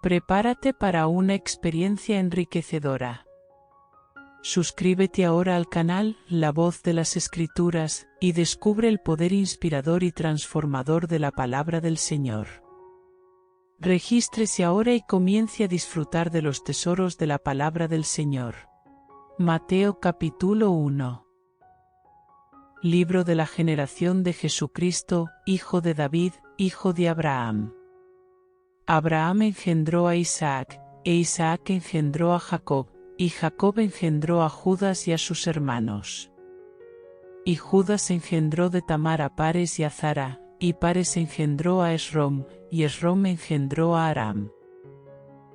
Prepárate para una experiencia enriquecedora. Suscríbete ahora al canal La Voz de las Escrituras y descubre el poder inspirador y transformador de la palabra del Señor. Regístrese ahora y comience a disfrutar de los tesoros de la palabra del Señor. Mateo capítulo 1. Libro de la generación de Jesucristo, hijo de David, hijo de Abraham. Abraham engendró a Isaac, e Isaac engendró a Jacob, y Jacob engendró a Judas y a sus hermanos. Y Judas engendró de Tamar a Pares y a Zara, y Pares engendró a Esrom, y Esrom engendró a Aram.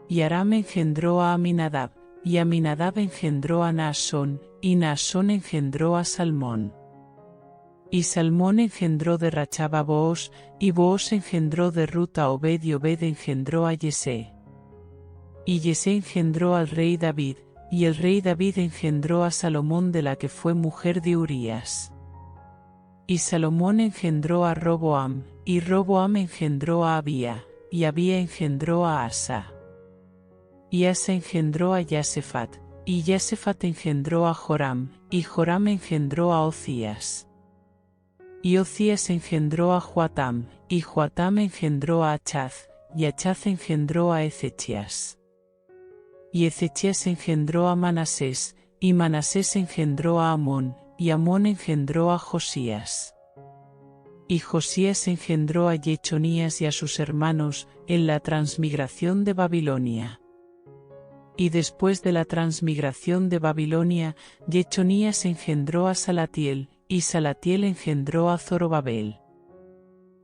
Y Aram engendró a Aminadab, y Aminadab engendró a Naasón, y Naasón engendró a Salmón. Y Salmón engendró de Rachab a Booz, y Booz engendró de Rut a Obed, y Obed engendró a Yesé. Y Yesé engendró al rey David, y el rey David engendró a Salomón de la que fue mujer de Urías. Y Salomón engendró a Roboam, y Roboam engendró a Abía, y Abía engendró a Asa. Y Asa engendró a Yasefat, y Yasefat engendró a Joram, y Joram engendró a Ocías. Y Ocías engendró a Joatam, y Joatam engendró a Achaz, y Achaz engendró a Ezechías. Y Ezechías engendró a Manasés, y Manasés engendró a Amón, y Amón engendró a Josías. Y Josías engendró a Jechonías y a sus hermanos, en la transmigración de Babilonia. Y después de la transmigración de Babilonia, Jechonías engendró a Salatiel, y Salatiel engendró a Zorobabel.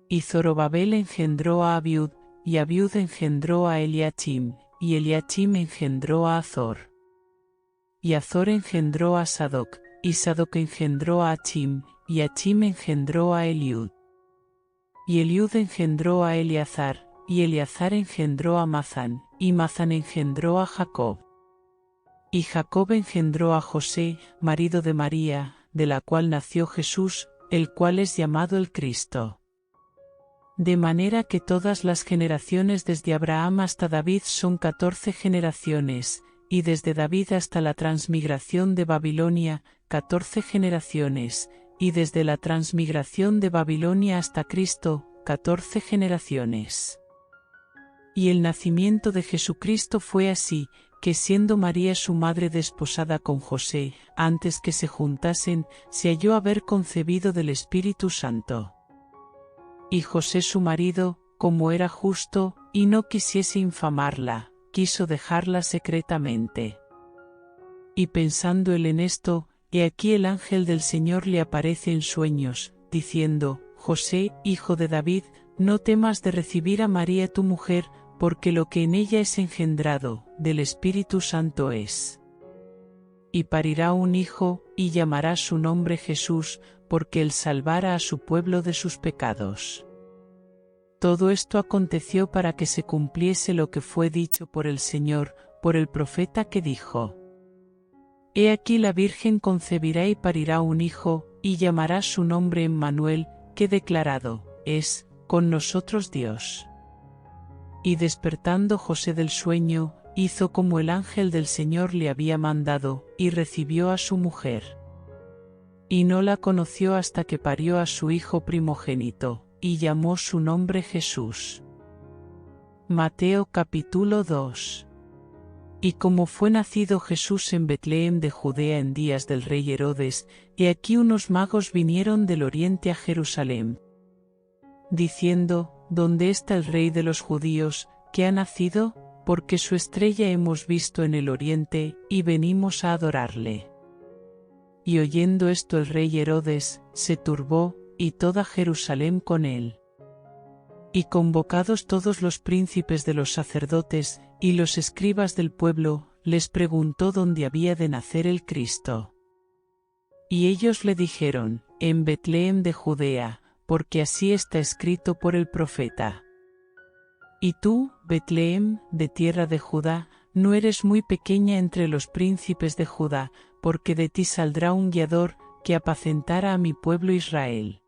Y Zorobabel engendró a Abiud, y Abiud engendró a Eliachim, y Eliachim engendró a Azor. Y Azor engendró a Sadoc, y Sadoc engendró a Achim, y Achim engendró a Eliud. Y Eliud engendró a Eleazar, y Eleazar engendró a Mazán, y Mazán engendró a Jacob. Y Jacob engendró a José, marido de María, de la cual nació Jesús, el cual es llamado el Cristo. De manera que todas las generaciones desde Abraham hasta David son 14 generaciones, y desde David hasta la transmigración de Babilonia, 14 generaciones, y desde la transmigración de Babilonia hasta Cristo, 14 generaciones. Y el nacimiento de Jesucristo fue así, que siendo María su madre desposada con José, antes que se juntasen, se halló haber concebido del Espíritu Santo. Y José su marido, como era justo, y no quisiese infamarla, quiso dejarla secretamente. Y pensando él en esto, he aquí el ángel del Señor le aparece en sueños, diciendo: José, hijo de David, no temas de recibir a María tu mujer, porque lo que en ella es engendrado, del Espíritu Santo es. Y parirá un hijo, y llamará su nombre Jesús, porque él salvará a su pueblo de sus pecados. Todo esto aconteció para que se cumpliese lo que fue dicho por el Señor, por el profeta que dijo: He aquí la Virgen concebirá y parirá un hijo, y llamará su nombre Emmanuel, que declarado es, con nosotros Dios. Y despertando José del sueño, hizo como el ángel del Señor le había mandado, y recibió a su mujer. Y no la conoció hasta que parió a su hijo primogénito, y llamó su nombre Jesús. Mateo capítulo 2. Y como fue nacido Jesús en Betlehem de Judea en días del rey Herodes, he aquí unos magos vinieron del oriente a Jerusalén, diciendo: ¿Dónde está el rey de los judíos, que ha nacido? Porque su estrella hemos visto en el oriente, y venimos a adorarle. Y oyendo esto el rey Herodes, se turbó, y toda Jerusalén con él. Y convocados todos los príncipes de los sacerdotes, y los escribas del pueblo, les preguntó dónde había de nacer el Cristo. Y ellos le dijeron: en Betlehem de Judea, porque así está escrito por el profeta. Y tú, Betlehem, de tierra de Judá, no eres muy pequeña entre los príncipes de Judá, porque de ti saldrá un guiador, que apacentará a mi pueblo Israel.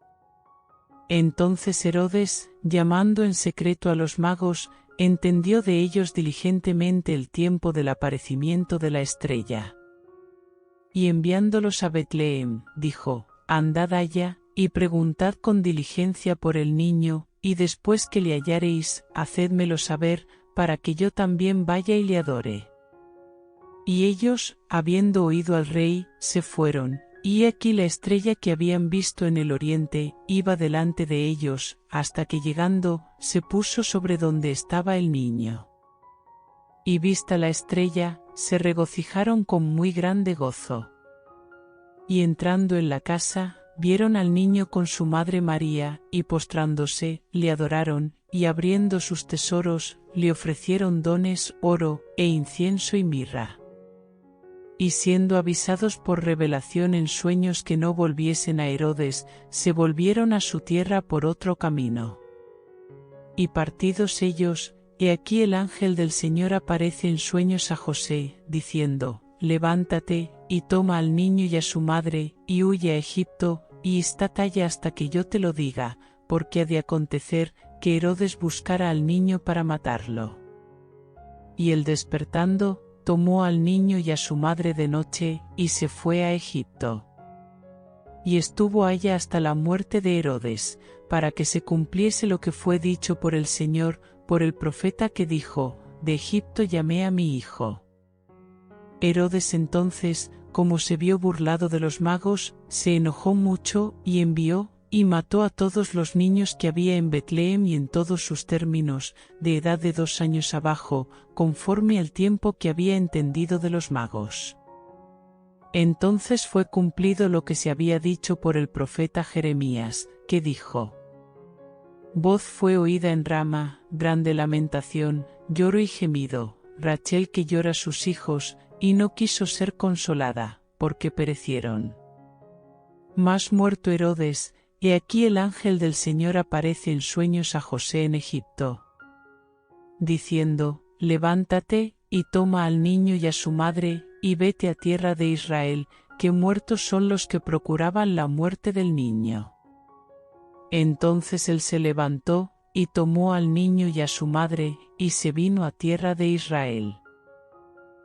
Entonces Herodes, llamando en secreto a los magos, entendió de ellos diligentemente el tiempo del aparecimiento de la estrella. Y enviándolos a Betlehem, dijo: Andad allá, y preguntad con diligencia por el niño, y después que le hallareis, hacédmelo saber, para que yo también vaya y le adore. Y ellos, habiendo oído al rey, se fueron, y aquí la estrella que habían visto en el oriente, iba delante de ellos, hasta que llegando, se puso sobre donde estaba el niño. Y vista la estrella, se regocijaron con muy grande gozo. Y entrando en la casa, vieron al niño con su madre María, y postrándose, le adoraron, y abriendo sus tesoros, le ofrecieron dones, oro, e incienso y mirra. Y siendo avisados por revelación en sueños que no volviesen a Herodes, se volvieron a su tierra por otro camino. Y partidos ellos, he aquí el ángel del Señor aparece en sueños a José, diciendo: Levántate, y toma al niño y a su madre, y huye a Egipto, y estate allá hasta que yo te lo diga, porque ha de acontecer que Herodes buscara al niño para matarlo. Y él despertando, tomó al niño y a su madre de noche, y se fue a Egipto. Y estuvo allá hasta la muerte de Herodes, para que se cumpliese lo que fue dicho por el Señor, por el profeta que dijo: De Egipto llamé a mi hijo. Herodes entonces, como se vio burlado de los magos, se enojó mucho, y envió, y mató a todos los niños que había en Betlehem y en todos sus términos, de edad de 2 años abajo, conforme al tiempo que había entendido de los magos. Entonces fue cumplido lo que se había dicho por el profeta Jeremías, que dijo: Voz fue oída en Rama, grande lamentación, lloro y gemido, Rachel que llora a sus hijos, y no quiso ser consolada, porque perecieron. Mas muerto Herodes, he aquí el ángel del Señor aparece en sueños a José en Egipto, diciendo: Levántate, y toma al niño y a su madre, y vete a tierra de Israel, que muertos son los que procuraban la muerte del niño. Entonces él se levantó, y tomó al niño y a su madre, y se vino a tierra de Israel.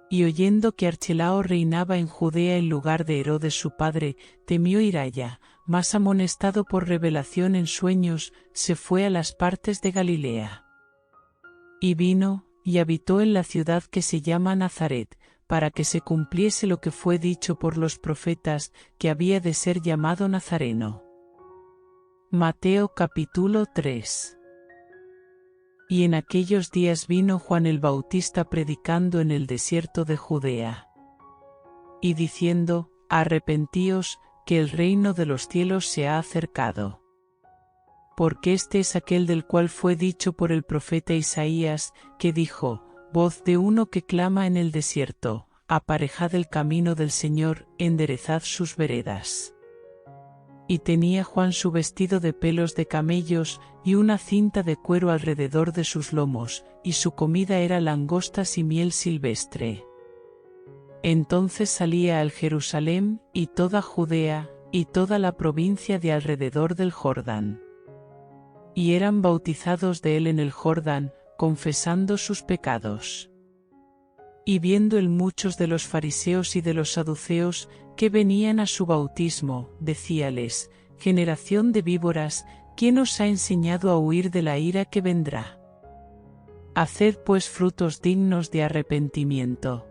Y oyendo que Archelao reinaba en Judea en lugar de Herodes su padre, temió ir allá, mas amonestado por revelación en sueños, se fue a las partes de Galilea. Y vino, y habitó en la ciudad que se llama Nazaret, para que se cumpliese lo que fue dicho por los profetas, que había de ser llamado Nazareno. Mateo capítulo 3. Y en aquellos días vino Juan el Bautista predicando en el desierto de Judea, y diciendo: Arrepentíos, que el reino de los cielos se ha acercado. Porque este es aquel del cual fue dicho por el profeta Isaías, que dijo: Voz de uno que clama en el desierto, aparejad el camino del Señor, enderezad sus veredas. Y tenía Juan su vestido de pelos de camellos, y una cinta de cuero alrededor de sus lomos, y su comida era langostas y miel silvestre. Entonces salía al Jerusalén, y toda Judea, y toda la provincia de alrededor del Jordán. Y eran bautizados de él en el Jordán, confesando sus pecados. Y viendo él muchos de los fariseos y de los saduceos, que venían a su bautismo, decíales: Generación de víboras, ¿quién os ha enseñado a huir de la ira que vendrá? Haced pues frutos dignos de arrepentimiento.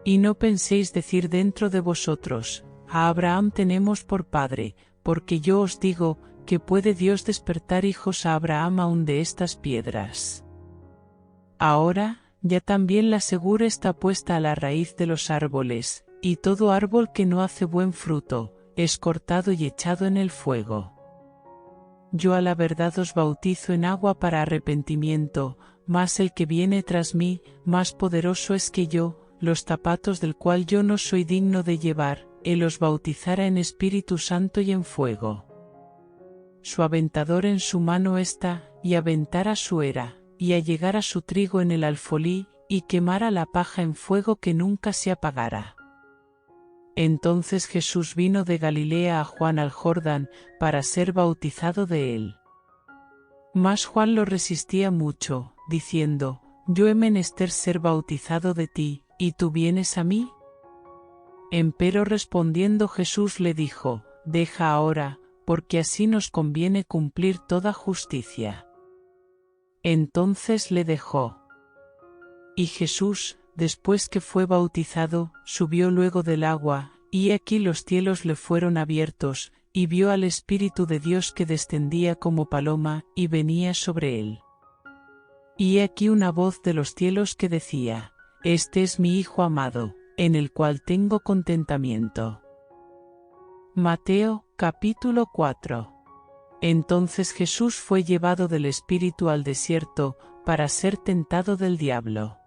Y no penséis decir dentro de vosotros: A Abraham tenemos por padre, porque yo os digo, que puede Dios despertar hijos a Abraham aun de estas piedras. Ahora, ya también la segura está puesta a la raíz de los árboles, y todo árbol que no hace buen fruto, es cortado y echado en el fuego. Yo a la verdad os bautizo en agua para arrepentimiento, mas el que viene tras mí, más poderoso es que yo, los zapatos del cual yo no soy digno de llevar, él os bautizará en Espíritu Santo y en fuego. Su aventador en su mano está, y aventará su era, y allegará su trigo en el alfolí, y quemará la paja en fuego que nunca se apagará. Entonces Jesús vino de Galilea a Juan al Jordán, para ser bautizado de él. Mas Juan lo resistía mucho, diciendo: Yo he menester ser bautizado de ti, ¿y tú vienes a mí? Empero respondiendo Jesús le dijo: Deja ahora, porque así nos conviene cumplir toda justicia. Entonces le dejó. Y Jesús, después que fue bautizado, subió luego del agua, y aquí los cielos le fueron abiertos, y vio al Espíritu de Dios que descendía como paloma, y venía sobre él. Y aquí una voz de los cielos que decía: Este es mi Hijo amado, en el cual tengo contentamiento. Mateo, capítulo 4. Entonces Jesús fue llevado del Espíritu al desierto, para ser tentado del diablo.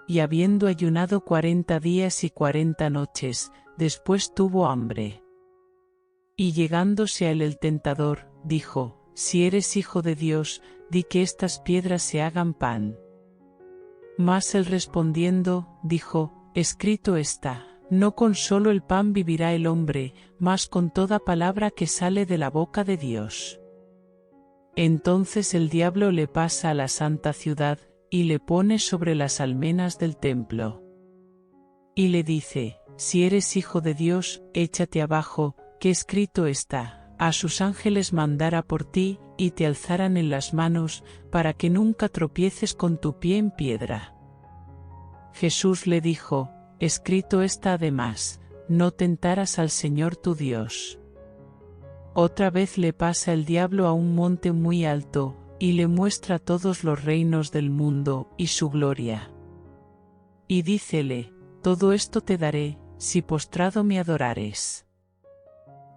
Y habiendo ayunado 40 días y 40 noches, después tuvo hambre. Y llegándose a él el tentador, dijo: Si eres Hijo de Dios, di que estas piedras se hagan pan. Mas él respondiendo, dijo: Escrito está: No con solo el pan vivirá el hombre, mas con toda palabra que sale de la boca de Dios. Entonces el diablo le pasa a la santa ciudad, y le pone sobre las almenas del templo. Y le dice: Si eres Hijo de Dios, échate abajo, que escrito está: A sus ángeles mandará por ti, y te alzarán en las manos, para que nunca tropieces con tu pie en piedra. Jesús le dijo: Escrito está además: No tentarás al Señor tu Dios. Otra vez le pasa el diablo a un monte muy alto, y le muestra todos los reinos del mundo, y su gloria. Y dícele: Todo esto te daré, si postrado me adorares.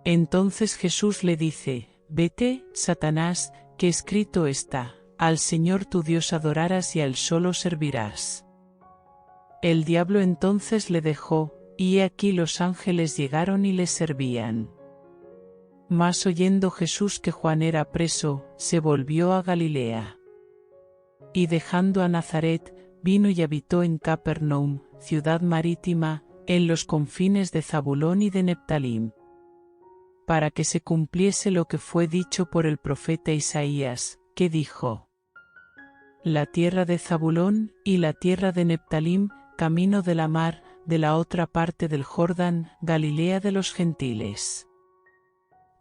Entonces Jesús le dice: Vete, Satanás, que escrito está: Al Señor tu Dios adorarás y a él solo servirás. El diablo entonces le dejó, y he aquí los ángeles llegaron y le servían. Mas oyendo Jesús que Juan era preso, se volvió a Galilea. Y dejando a Nazaret, vino y habitó en Capernaum, ciudad marítima, en los confines de Zabulón y de Neptalim, para que se cumpliese lo que fue dicho por el profeta Isaías, que dijo: La tierra de Zabulón y la tierra de Neptalim, camino de la mar, de la otra parte del Jordán, Galilea de los gentiles.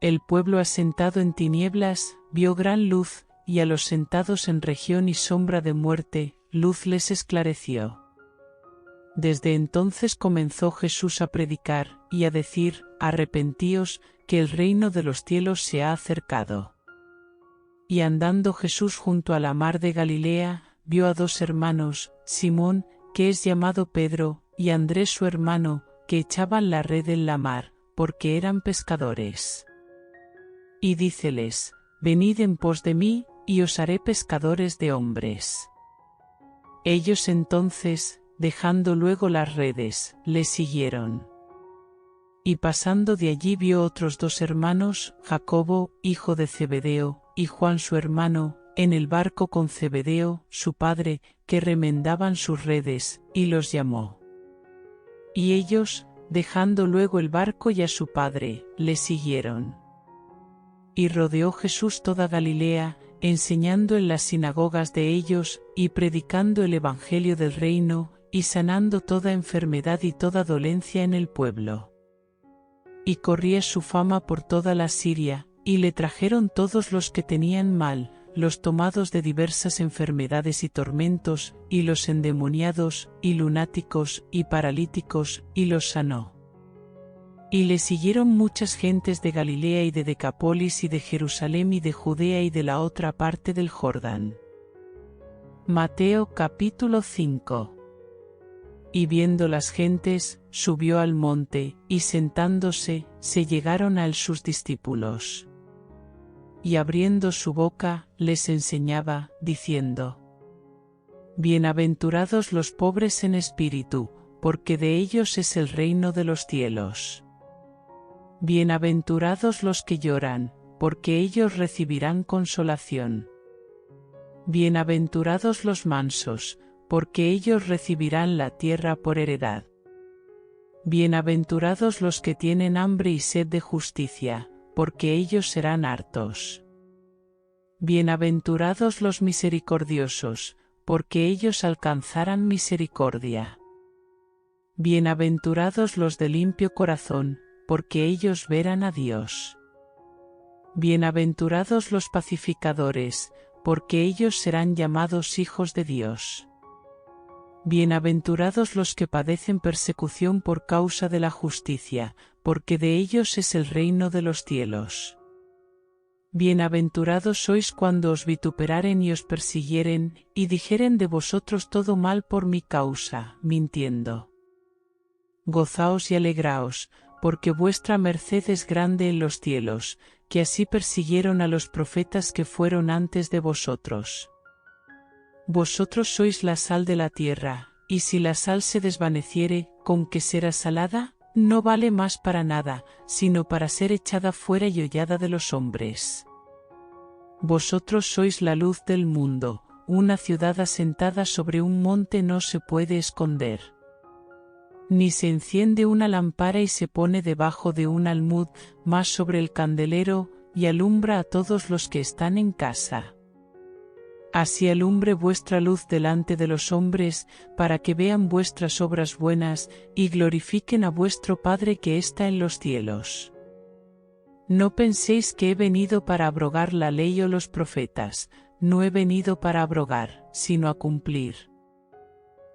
El pueblo asentado en tinieblas, vio gran luz, y a los sentados en región y sombra de muerte, luz les esclareció. Desde entonces comenzó Jesús a predicar, y a decir: Arrepentíos, que el reino de los cielos se ha acercado. Y andando Jesús junto a la mar de Galilea, vio a dos hermanos, Simón, que es llamado Pedro, y Andrés su hermano, que echaban la red en la mar, porque eran pescadores. Y díceles: Venid en pos de mí, y os haré pescadores de hombres. Ellos entonces, dejando luego las redes, le siguieron. Y pasando de allí vio otros dos hermanos, Jacobo, hijo de Zebedeo, y Juan su hermano, en el barco con Zebedeo, su padre, que remendaban sus redes, y los llamó. Y ellos, dejando luego el barco y a su padre, le siguieron. Y rodeó Jesús toda Galilea, enseñando en las sinagogas de ellos, y predicando el evangelio del reino, y sanando toda enfermedad y toda dolencia en el pueblo. Y corría su fama por toda la Siria, y le trajeron todos los que tenían mal, los tomados de diversas enfermedades y tormentos, y los endemoniados, y lunáticos, y paralíticos, y los sanó. Y le siguieron muchas gentes de Galilea y de Decápolis y de Jerusalén y de Judea y de la otra parte del Jordán. Mateo capítulo 5. Y viendo las gentes, subió al monte, y sentándose, se llegaron a él sus discípulos. Y abriendo su boca, les enseñaba, diciendo: Bienaventurados los pobres en espíritu, porque de ellos es el reino de los cielos. Bienaventurados los que lloran, porque ellos recibirán consolación. Bienaventurados los mansos, porque ellos recibirán la tierra por heredad. Bienaventurados los que tienen hambre y sed de justicia, porque ellos serán hartos. Bienaventurados los misericordiosos, porque ellos alcanzarán misericordia. Bienaventurados los de limpio corazón, porque ellos verán a Dios. Bienaventurados los pacificadores, porque ellos serán llamados hijos de Dios. Bienaventurados los que padecen persecución por causa de la justicia, porque de ellos es el reino de los cielos. Bienaventurados sois cuando os vituperaren y os persiguieren, y dijeren de vosotros todo mal por mi causa, mintiendo. Gozaos y alegraos, porque vuestra merced es grande en los cielos, que así persiguieron a los profetas que fueron antes de vosotros. Vosotros sois la sal de la tierra, y si la sal se desvaneciere, ¿con qué será salada? No vale más para nada, sino para ser echada fuera y hollada de los hombres. Vosotros sois la luz del mundo, una ciudad asentada sobre un monte no se puede esconder. Ni se enciende una lámpara y se pone debajo de un almud, mas sobre el candelero, y alumbra a todos los que están en casa. Así alumbre vuestra luz delante de los hombres, para que vean vuestras obras buenas, y glorifiquen a vuestro Padre que está en los cielos. No penséis que he venido para abrogar la ley o los profetas, no he venido para abrogar, sino a cumplir.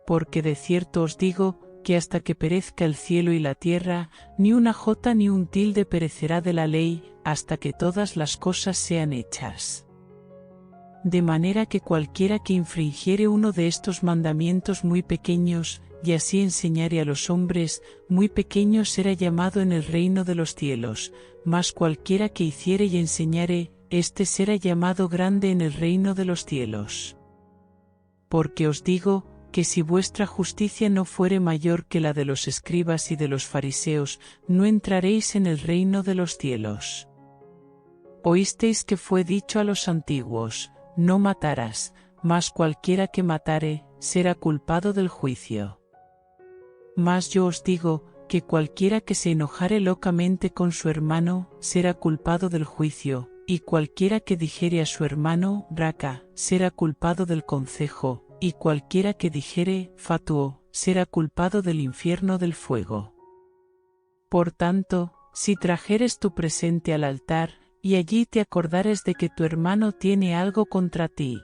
Porque de cierto os digo, que hasta que perezca el cielo y la tierra, ni una jota ni un tilde perecerá de la ley, hasta que todas las cosas sean hechas. De manera que cualquiera que infringiere uno de estos mandamientos muy pequeños, y así enseñare a los hombres, muy pequeño será llamado en el reino de los cielos, mas cualquiera que hiciere y enseñare, éste será llamado grande en el reino de los cielos. Porque os digo, que si vuestra justicia no fuere mayor que la de los escribas y de los fariseos, no entraréis en el reino de los cielos. Oísteis que fue dicho a los antiguos, no matarás, mas cualquiera que matare, será culpado del juicio. Mas yo os digo, que cualquiera que se enojare locamente con su hermano, será culpado del juicio, y cualquiera que dijere a su hermano, raca, será culpado del concejo, y cualquiera que dijere, fatuo, será culpado del infierno del fuego. Por tanto, si trajeres tu presente al altar, y allí te acordares de que tu hermano tiene algo contra ti,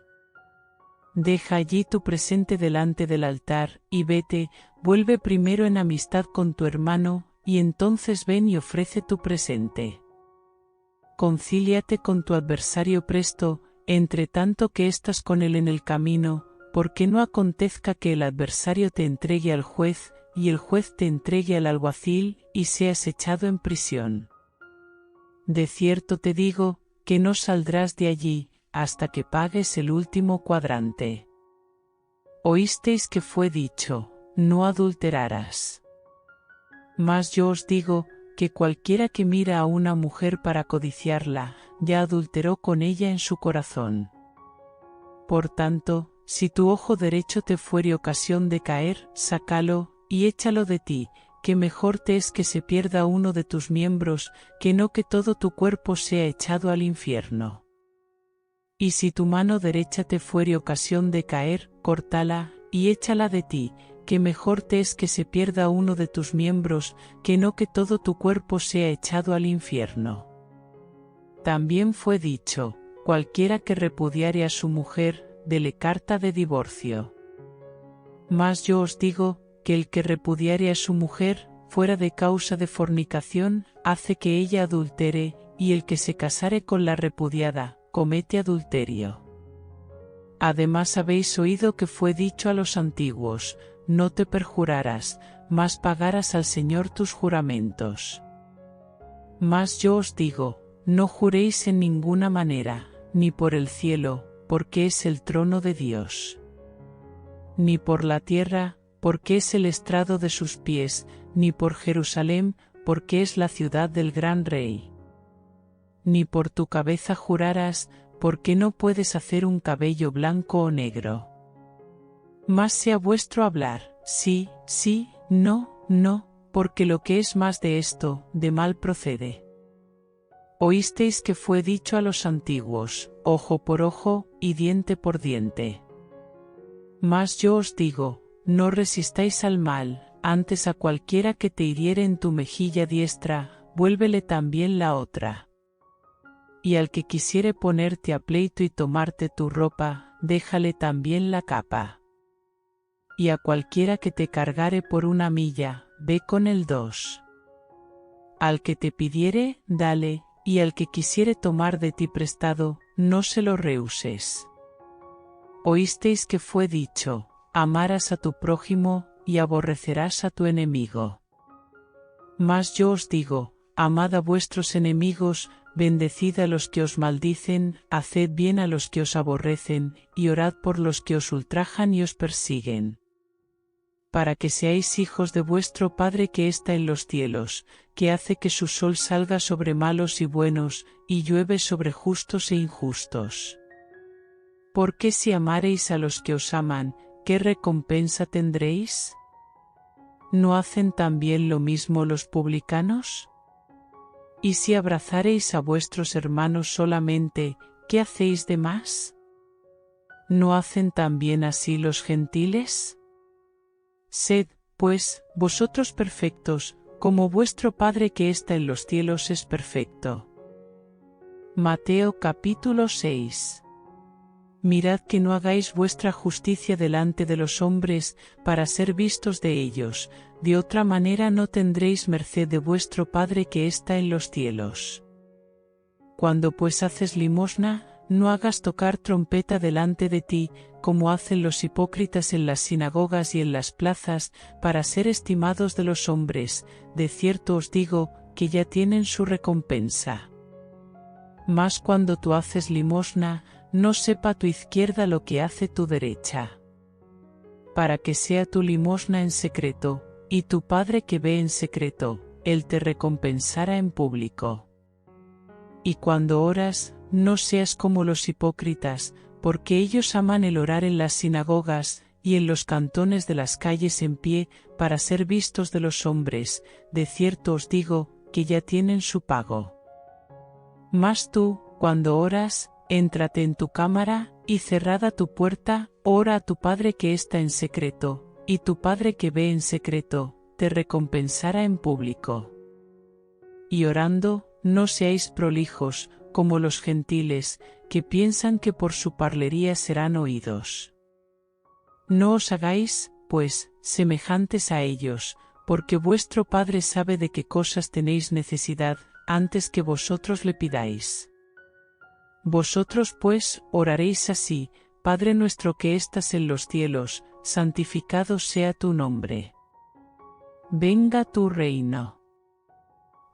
deja allí tu presente delante del altar, y vete, vuelve primero en amistad con tu hermano, y entonces ven y ofrece tu presente. Concíliate con tu adversario presto, entre tanto que estás con él en el camino, porque no acontezca que el adversario te entregue al juez, y el juez te entregue al alguacil, y seas echado en prisión. De cierto te digo, que no saldrás de allí, hasta que pagues el último cuadrante. Oísteis que fue dicho, no adulterarás. Mas yo os digo, que cualquiera que mira a una mujer para codiciarla, ya adulteró con ella en su corazón. Por tanto, si tu ojo derecho te fuere ocasión de caer, sácalo, y échalo de ti, que mejor te es que se pierda uno de tus miembros, que no que todo tu cuerpo sea echado al infierno. Y si tu mano derecha te fuere ocasión de caer, córtala, y échala de ti, que mejor te es que se pierda uno de tus miembros, que no que todo tu cuerpo sea echado al infierno. También fue dicho, cualquiera que repudiare a su mujer, dele carta de divorcio. Mas yo os digo, que el que repudiare a su mujer, fuera de causa de fornicación, hace que ella adultere, y el que se casare con la repudiada, comete adulterio. Además habéis oído que fue dicho a los antiguos, no te perjurarás, mas pagarás al Señor tus juramentos. Mas yo os digo, no juréis en ninguna manera, ni por el cielo, porque es el trono de Dios, ni por la tierra, porque es el estrado de sus pies, ni por Jerusalén, porque es la ciudad del gran rey. Ni por tu cabeza jurarás, porque no puedes hacer un cabello blanco o negro. Mas sea vuestro hablar, sí, sí, no, no, porque lo que es más de esto, de mal procede. Oísteis que fue dicho a los antiguos, ojo por ojo, y diente por diente. Mas yo os digo, no resistáis al mal, antes a cualquiera que te hiriere en tu mejilla diestra, vuélvele también la otra. Y al que quisiere ponerte a pleito y tomarte tu ropa, déjale también la capa. Y a cualquiera que te cargare por una milla, ve con el 2. Al que te pidiere, dale, y al que quisiere tomar de ti prestado, no se lo rehuses. Oísteis que fue dicho, amarás a tu prójimo, y aborrecerás a tu enemigo. Mas yo os digo, amad a vuestros enemigos, bendecid a los que os maldicen, haced bien a los que os aborrecen, y orad por los que os ultrajan y os persiguen. Para que seáis hijos de vuestro Padre que está en los cielos, que hace que su sol salga sobre malos y buenos, y llueve sobre justos e injustos. Porque si amareis a los que os aman, ¿qué recompensa tendréis? ¿No hacen también lo mismo los publicanos? Y si abrazareis a vuestros hermanos solamente, ¿qué hacéis de más? ¿No hacen también así los gentiles? Sed, pues, vosotros perfectos, como vuestro Padre que está en los cielos es perfecto. Mateo capítulo 6. Mirad que no hagáis vuestra justicia delante de los hombres, para ser vistos de ellos, de otra manera no tendréis merced de vuestro Padre que está en los cielos. Cuando pues haces limosna, no hagas tocar trompeta delante de ti, como hacen los hipócritas en las sinagogas y en las plazas, para ser estimados de los hombres, de cierto os digo, que ya tienen su recompensa. Mas cuando tú haces limosna, no sepa tu izquierda lo que hace tu derecha. Para que sea tu limosna en secreto, y tu Padre que ve en secreto, Él te recompensará en público. Y cuando oras, no seas como los hipócritas, porque ellos aman el orar en las sinagogas, y en los cantones de las calles en pie, para ser vistos de los hombres, de cierto os digo, que ya tienen su pago. Mas tú, cuando oras, éntrate en tu cámara, y cerrada tu puerta, ora a tu Padre que está en secreto, y tu Padre que ve en secreto, te recompensará en público. Y orando, no seáis prolijos, como los gentiles, que piensan que por su parlería serán oídos. No os hagáis, pues, semejantes a ellos, porque vuestro Padre sabe de qué cosas tenéis necesidad, antes que vosotros le pidáis. Vosotros pues, oraréis así: Padre nuestro que estás en los cielos, santificado sea tu nombre. Venga tu reino.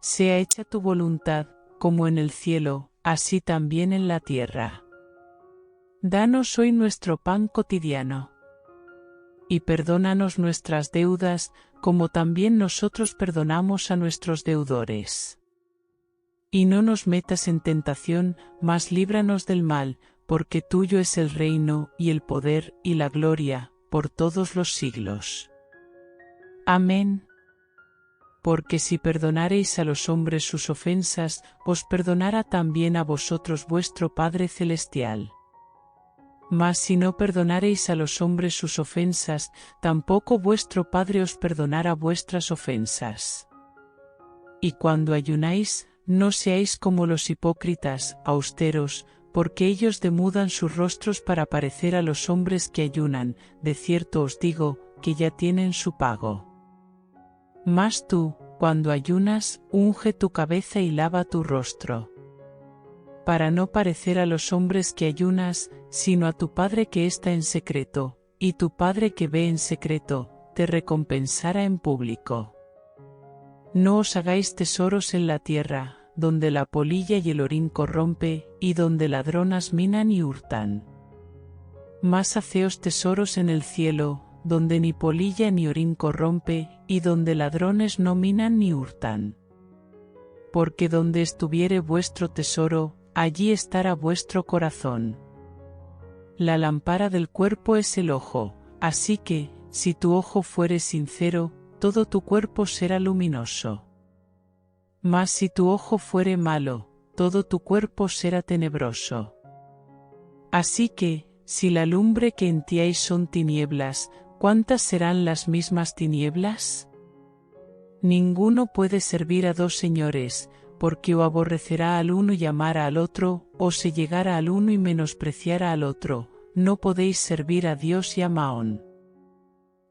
Sea hecha tu voluntad, como en el cielo, así también en la tierra. Danos hoy nuestro pan cotidiano. Y perdónanos nuestras deudas, como también nosotros perdonamos a nuestros deudores. Y no nos metas en tentación, mas líbranos del mal, porque tuyo es el reino, y el poder, y la gloria, por todos los siglos. Amén. Porque si perdonareis a los hombres sus ofensas, os perdonará también a vosotros vuestro Padre Celestial. Mas si no perdonareis a los hombres sus ofensas, tampoco vuestro Padre os perdonará vuestras ofensas. Y cuando ayunáis, no seáis como los hipócritas, austeros, porque ellos demudan sus rostros para parecer a los hombres que ayunan, de cierto os digo, que ya tienen su pago. Mas tú, cuando ayunas, unge tu cabeza y lava tu rostro. Para no parecer a los hombres que ayunas, sino a tu Padre que está en secreto, y tu Padre que ve en secreto, te recompensará en público. No os hagáis tesoros en la tierra, donde la polilla y el orín corrompe, y donde ladronas minan y hurtan. Mas haceos tesoros en el cielo, donde ni polilla ni orín corrompe, y donde ladrones no minan ni hurtan. Porque donde estuviere vuestro tesoro, allí estará vuestro corazón. La lámpara del cuerpo es el ojo, así que, si tu ojo fuere sincero, todo tu cuerpo será luminoso. Mas si tu ojo fuere malo, todo tu cuerpo será tenebroso. Así que, si la lumbre que en ti hay son tinieblas, ¿cuántas serán las mismas tinieblas? Ninguno puede servir a dos señores, porque o aborrecerá al uno y amará al otro, o se llegará al uno y menospreciará al otro. No podéis servir a Dios y a Mammón.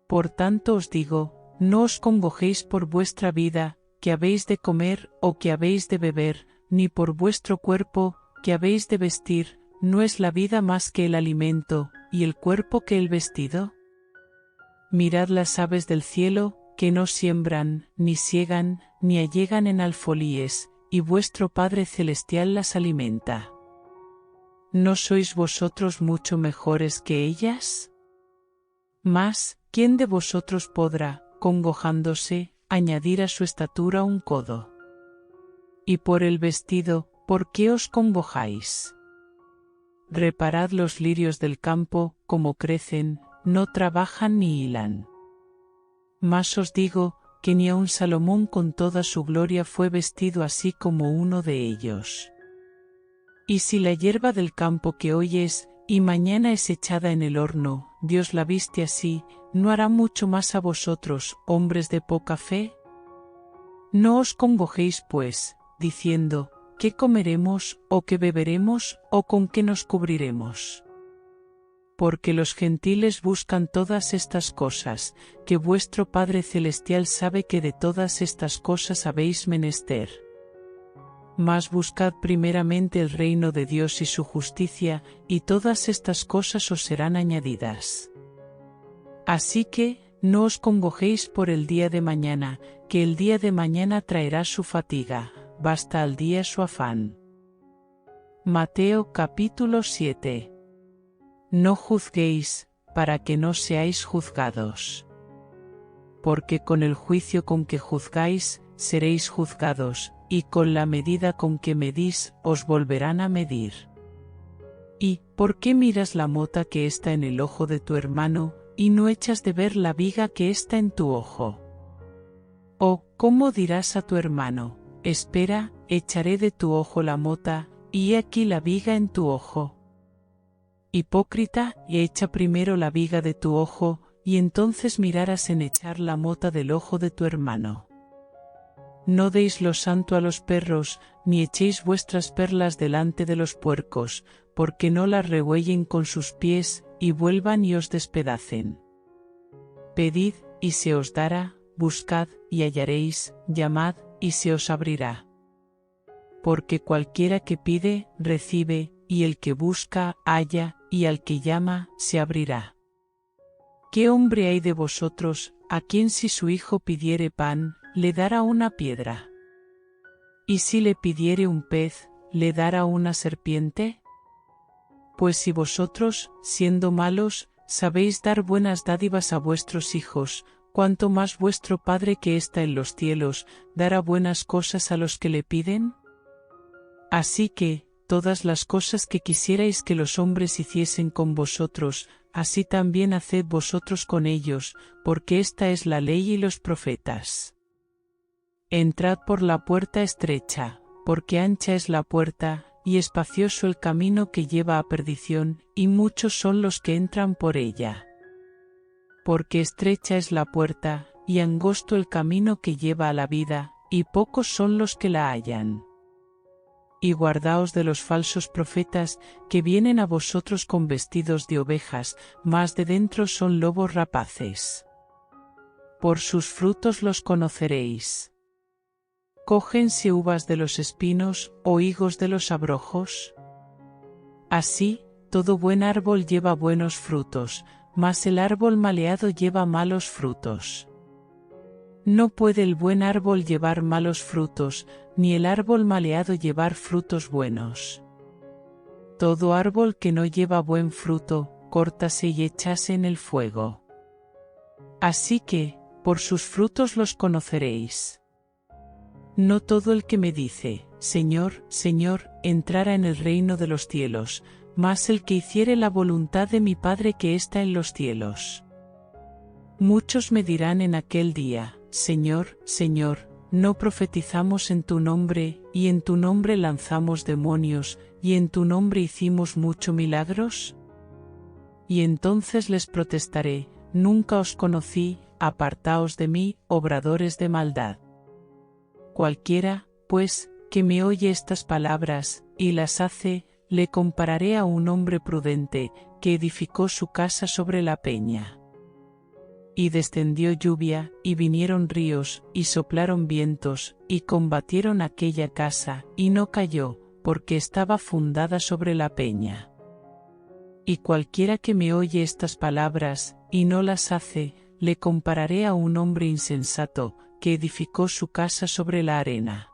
Por tanto os digo, no os congojéis por vuestra vida, que habéis de comer o que habéis de beber, ni por vuestro cuerpo, que habéis de vestir. ¿No es la vida más que el alimento, y el cuerpo que el vestido? Mirad las aves del cielo, que no siembran, ni siegan, ni allegan en alfolíes, y vuestro Padre Celestial las alimenta. ¿No sois vosotros mucho mejores que ellas? Mas, ¿quién de vosotros podrá, congojándose, añadir a su estatura un codo? Y por el vestido, ¿por qué os congojáis? Reparad los lirios del campo, como crecen, no trabajan ni hilan. Mas os digo, que ni aun Salomón con toda su gloria fue vestido así como uno de ellos. Y si la hierba del campo que hoy es, y mañana es echada en el horno, Dios la viste así, ¿no hará mucho más a vosotros, hombres de poca fe? No os congojéis pues, diciendo, ¿qué comeremos, o qué beberemos, o con qué nos cubriremos? Porque los gentiles buscan todas estas cosas, que vuestro Padre Celestial sabe que de todas estas cosas habéis menester. Mas buscad primeramente el reino de Dios y su justicia, y todas estas cosas os serán añadidas. Así que, no os congojéis por el día de mañana, que el día de mañana traerá su fatiga, basta al día su afán. Mateo capítulo 7. No juzguéis, para que no seáis juzgados. Porque con el juicio con que juzgáis, seréis juzgados, y con la medida con que medís, os volverán a medir. ¿Y por qué miras la mota que está en el ojo de tu hermano, y no echas de ver la viga que está en tu ojo? ¿O cómo dirás a tu hermano, espera, echaré de tu ojo la mota, y he aquí la viga en tu ojo? Hipócrita, y echa primero la viga de tu ojo, y entonces mirarás en echar la mota del ojo de tu hermano. No deis lo santo a los perros, ni echéis vuestras perlas delante de los puercos, porque no las rehuellen con sus pies, y vuelvan y os despedacen. Pedid, y se os dará, buscad, y hallaréis, llamad, y se os abrirá. Porque cualquiera que pide, recibe, y el que busca, halla, y al que llama, se abrirá. ¿Qué hombre hay de vosotros, a quien si su hijo pidiere pan, le dará una piedra? ¿Y si le pidiere un pez, le dará una serpiente? Pues si vosotros, siendo malos, sabéis dar buenas dádivas a vuestros hijos, ¿cuánto más vuestro Padre que está en los cielos, dará buenas cosas a los que le piden? Así que, todas las cosas que quisierais que los hombres hiciesen con vosotros, así también haced vosotros con ellos, porque esta es la ley y los profetas. Entrad por la puerta estrecha, porque ancha es la puerta, y espacioso el camino que lleva a perdición, y muchos son los que entran por ella. Porque estrecha es la puerta, y angosto el camino que lleva a la vida, y pocos son los que la hallan. Y guardaos de los falsos profetas, que vienen a vosotros con vestidos de ovejas, mas de dentro son lobos rapaces. Por sus frutos los conoceréis. ¿Cógense uvas de los espinos, o higos de los abrojos? Así, todo buen árbol lleva buenos frutos, mas el árbol maleado lleva malos frutos. No puede el buen árbol llevar malos frutos, ni el árbol maleado llevar frutos buenos. Todo árbol que no lleva buen fruto, córtase y échase en el fuego. Así que, por sus frutos los conoceréis. No todo el que me dice, Señor, Señor, entrará en el reino de los cielos, mas el que hiciere la voluntad de mi Padre que está en los cielos. Muchos me dirán en aquel día, Señor, Señor, ¿no profetizamos en tu nombre, y en tu nombre lanzamos demonios, y en tu nombre hicimos muchos milagros? Y entonces les protestaré: nunca os conocí, apartaos de mí, obradores de maldad. Cualquiera, pues, que me oye estas palabras, y las hace, le compararé a un hombre prudente, que edificó su casa sobre la peña. Y descendió lluvia, y vinieron ríos, y soplaron vientos, y combatieron aquella casa, y no cayó, porque estaba fundada sobre la peña. Y cualquiera que me oye estas palabras, y no las hace, le compararé a un hombre insensato, que edificó su casa sobre la arena.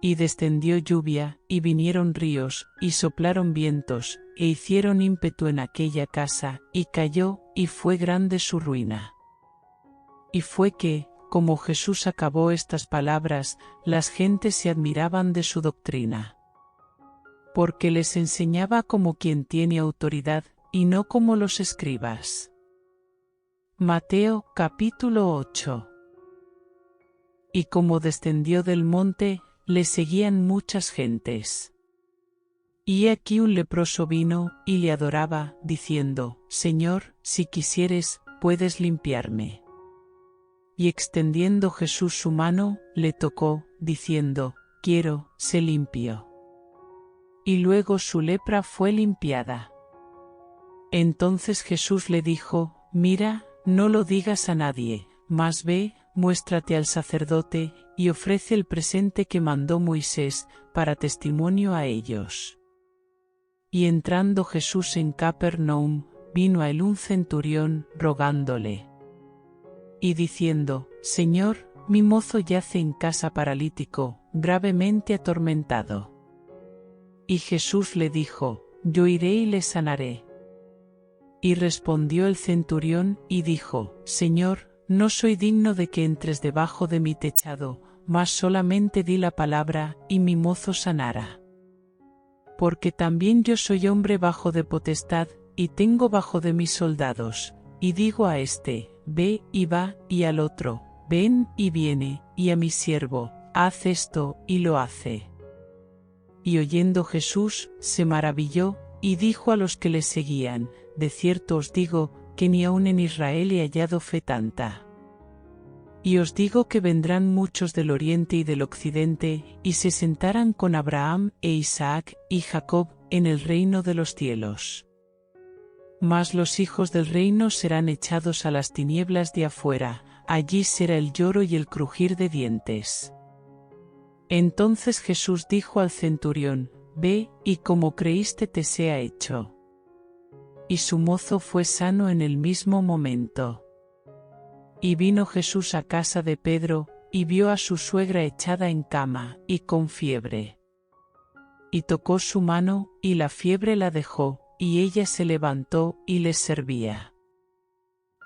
Y descendió lluvia, y vinieron ríos, y soplaron vientos, e hicieron ímpetu en aquella casa, y cayó, y fue grande su ruina. Y fue que, como Jesús acabó estas palabras, las gentes se admiraban de su doctrina. Porque les enseñaba como quien tiene autoridad, y no como los escribas. Mateo capítulo 8. Y como descendió del monte, le seguían muchas gentes. Y he aquí un leproso vino, y le adoraba, diciendo: Señor, si quisieres, puedes limpiarme. Y extendiendo Jesús su mano, le tocó, diciendo: Quiero, sé limpio. Y luego su lepra fue limpiada. Entonces Jesús le dijo: Mira, no lo digas a nadie, mas ve, muéstrate al sacerdote, y ofrece el presente que mandó Moisés, para testimonio a ellos. Y entrando Jesús en Capernaum, vino a él un centurión, rogándole, y diciendo: Señor, mi mozo yace en casa paralítico, gravemente atormentado. Y Jesús le dijo: Yo iré y le sanaré. Y respondió el centurión, y dijo: Señor, no soy digno de que entres debajo de mi techado, mas solamente di la palabra, y mi mozo sanará. Porque también yo soy hombre bajo de potestad, y tengo bajo de mis soldados, y digo a este: ve y va, y al otro: ven y viene, y a mi siervo: haz esto, y lo hace. Y oyendo Jesús, se maravilló, y dijo a los que le seguían: de cierto os digo, que ni aun en Israel he hallado fe tanta. Y os digo que vendrán muchos del oriente y del occidente, y se sentarán con Abraham e Isaac y Jacob en el reino de los cielos. Mas los hijos del reino serán echados a las tinieblas de afuera, allí será el lloro y el crujir de dientes. Entonces Jesús dijo al centurión: ve, y como creíste te sea hecho. Y su mozo fue sano en el mismo momento. Y vino Jesús a casa de Pedro, y vio a su suegra echada en cama, y con fiebre. Y tocó su mano, y la fiebre la dejó, y ella se levantó, y les servía.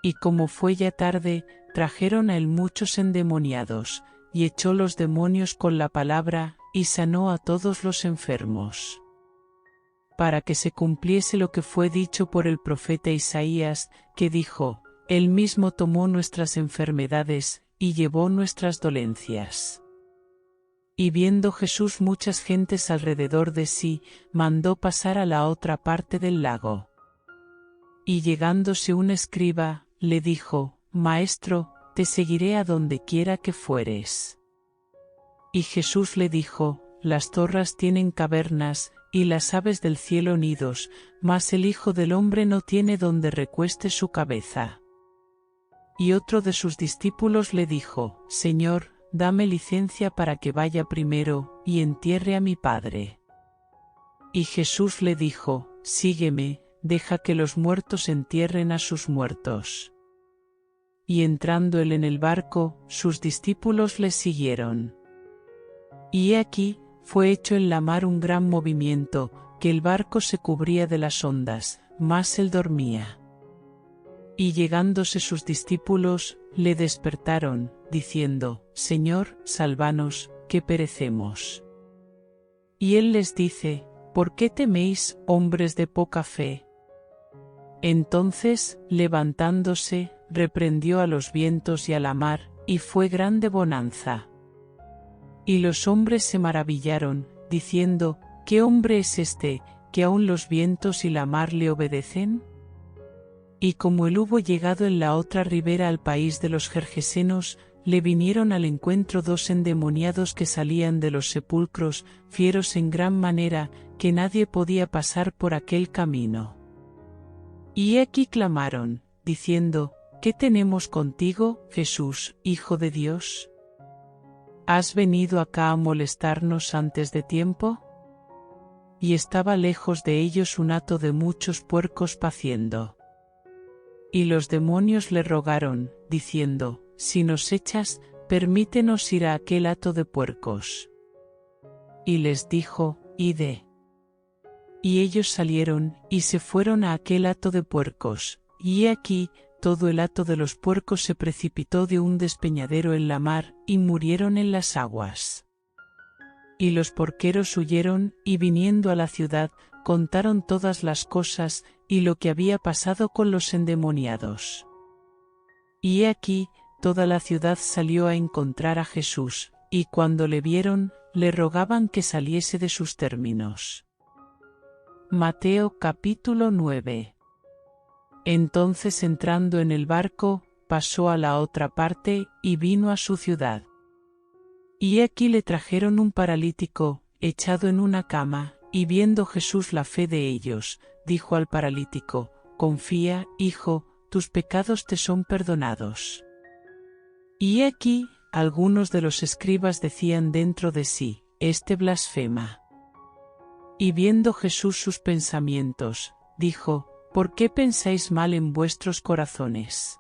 Y como fue ya tarde, trajeron a él muchos endemoniados, y echó los demonios con la palabra, y sanó a todos los enfermos. Para que se cumpliese lo que fue dicho por el profeta Isaías, que dijo: Él mismo tomó nuestras enfermedades, y llevó nuestras dolencias. Y viendo Jesús muchas gentes alrededor de sí, mandó pasar a la otra parte del lago. Y llegándose un escriba, le dijo: Maestro, te seguiré a donde quiera que fueres. Y Jesús le dijo: Las zorras tienen cavernas, y las aves del cielo nidos, mas el Hijo del Hombre no tiene donde recueste su cabeza. Y otro de sus discípulos le dijo: Señor, dame licencia para que vaya primero, y entierre a mi Padre. Y Jesús le dijo: Sígueme, deja que los muertos entierren a sus muertos. Y entrando él en el barco, sus discípulos le siguieron. Y he aquí, fue hecho en la mar un gran movimiento, que el barco se cubría de las ondas, mas él dormía. Y llegándose sus discípulos, le despertaron, diciendo: Señor, sálvanos, que perecemos. Y él les dice: ¿Por qué teméis, hombres de poca fe? Entonces, levantándose, reprendió a los vientos y a la mar, y fue grande bonanza. Y los hombres se maravillaron, diciendo, ¿qué hombre es este, que aun los vientos y la mar le obedecen? Y como él hubo llegado en la otra ribera al país de los Gergesenos, le vinieron al encuentro 2 endemoniados que salían de los sepulcros, fieros en gran manera, que nadie podía pasar por aquel camino. Y aquí clamaron, diciendo, ¿qué tenemos contigo, Jesús, Hijo de Dios? ¿Has venido acá a molestarnos antes de tiempo? Y estaba lejos de ellos un hato de muchos puercos paciendo. Y los demonios le rogaron, diciendo, si nos echas, permítenos ir a aquel hato de puercos. Y les dijo, ide. Y ellos salieron, y se fueron a aquel hato de puercos, y he aquí, todo el hato de los puercos se precipitó de un despeñadero en la mar, y murieron en las aguas. Y los porqueros huyeron, y viniendo a la ciudad, contaron todas las cosas, y lo que había pasado con los endemoniados. Y he aquí, toda la ciudad salió a encontrar a Jesús, y cuando le vieron, le rogaban que saliese de sus términos. Mateo capítulo 9. Entonces entrando en el barco, pasó a la otra parte, y vino a su ciudad. Y aquí le trajeron un paralítico, echado en una cama, y viendo Jesús la fe de ellos, dijo al paralítico, confía, hijo, tus pecados te son perdonados. Y aquí, algunos de los escribas decían dentro de sí, este blasfema. Y viendo Jesús sus pensamientos, dijo, ¿por qué pensáis mal en vuestros corazones?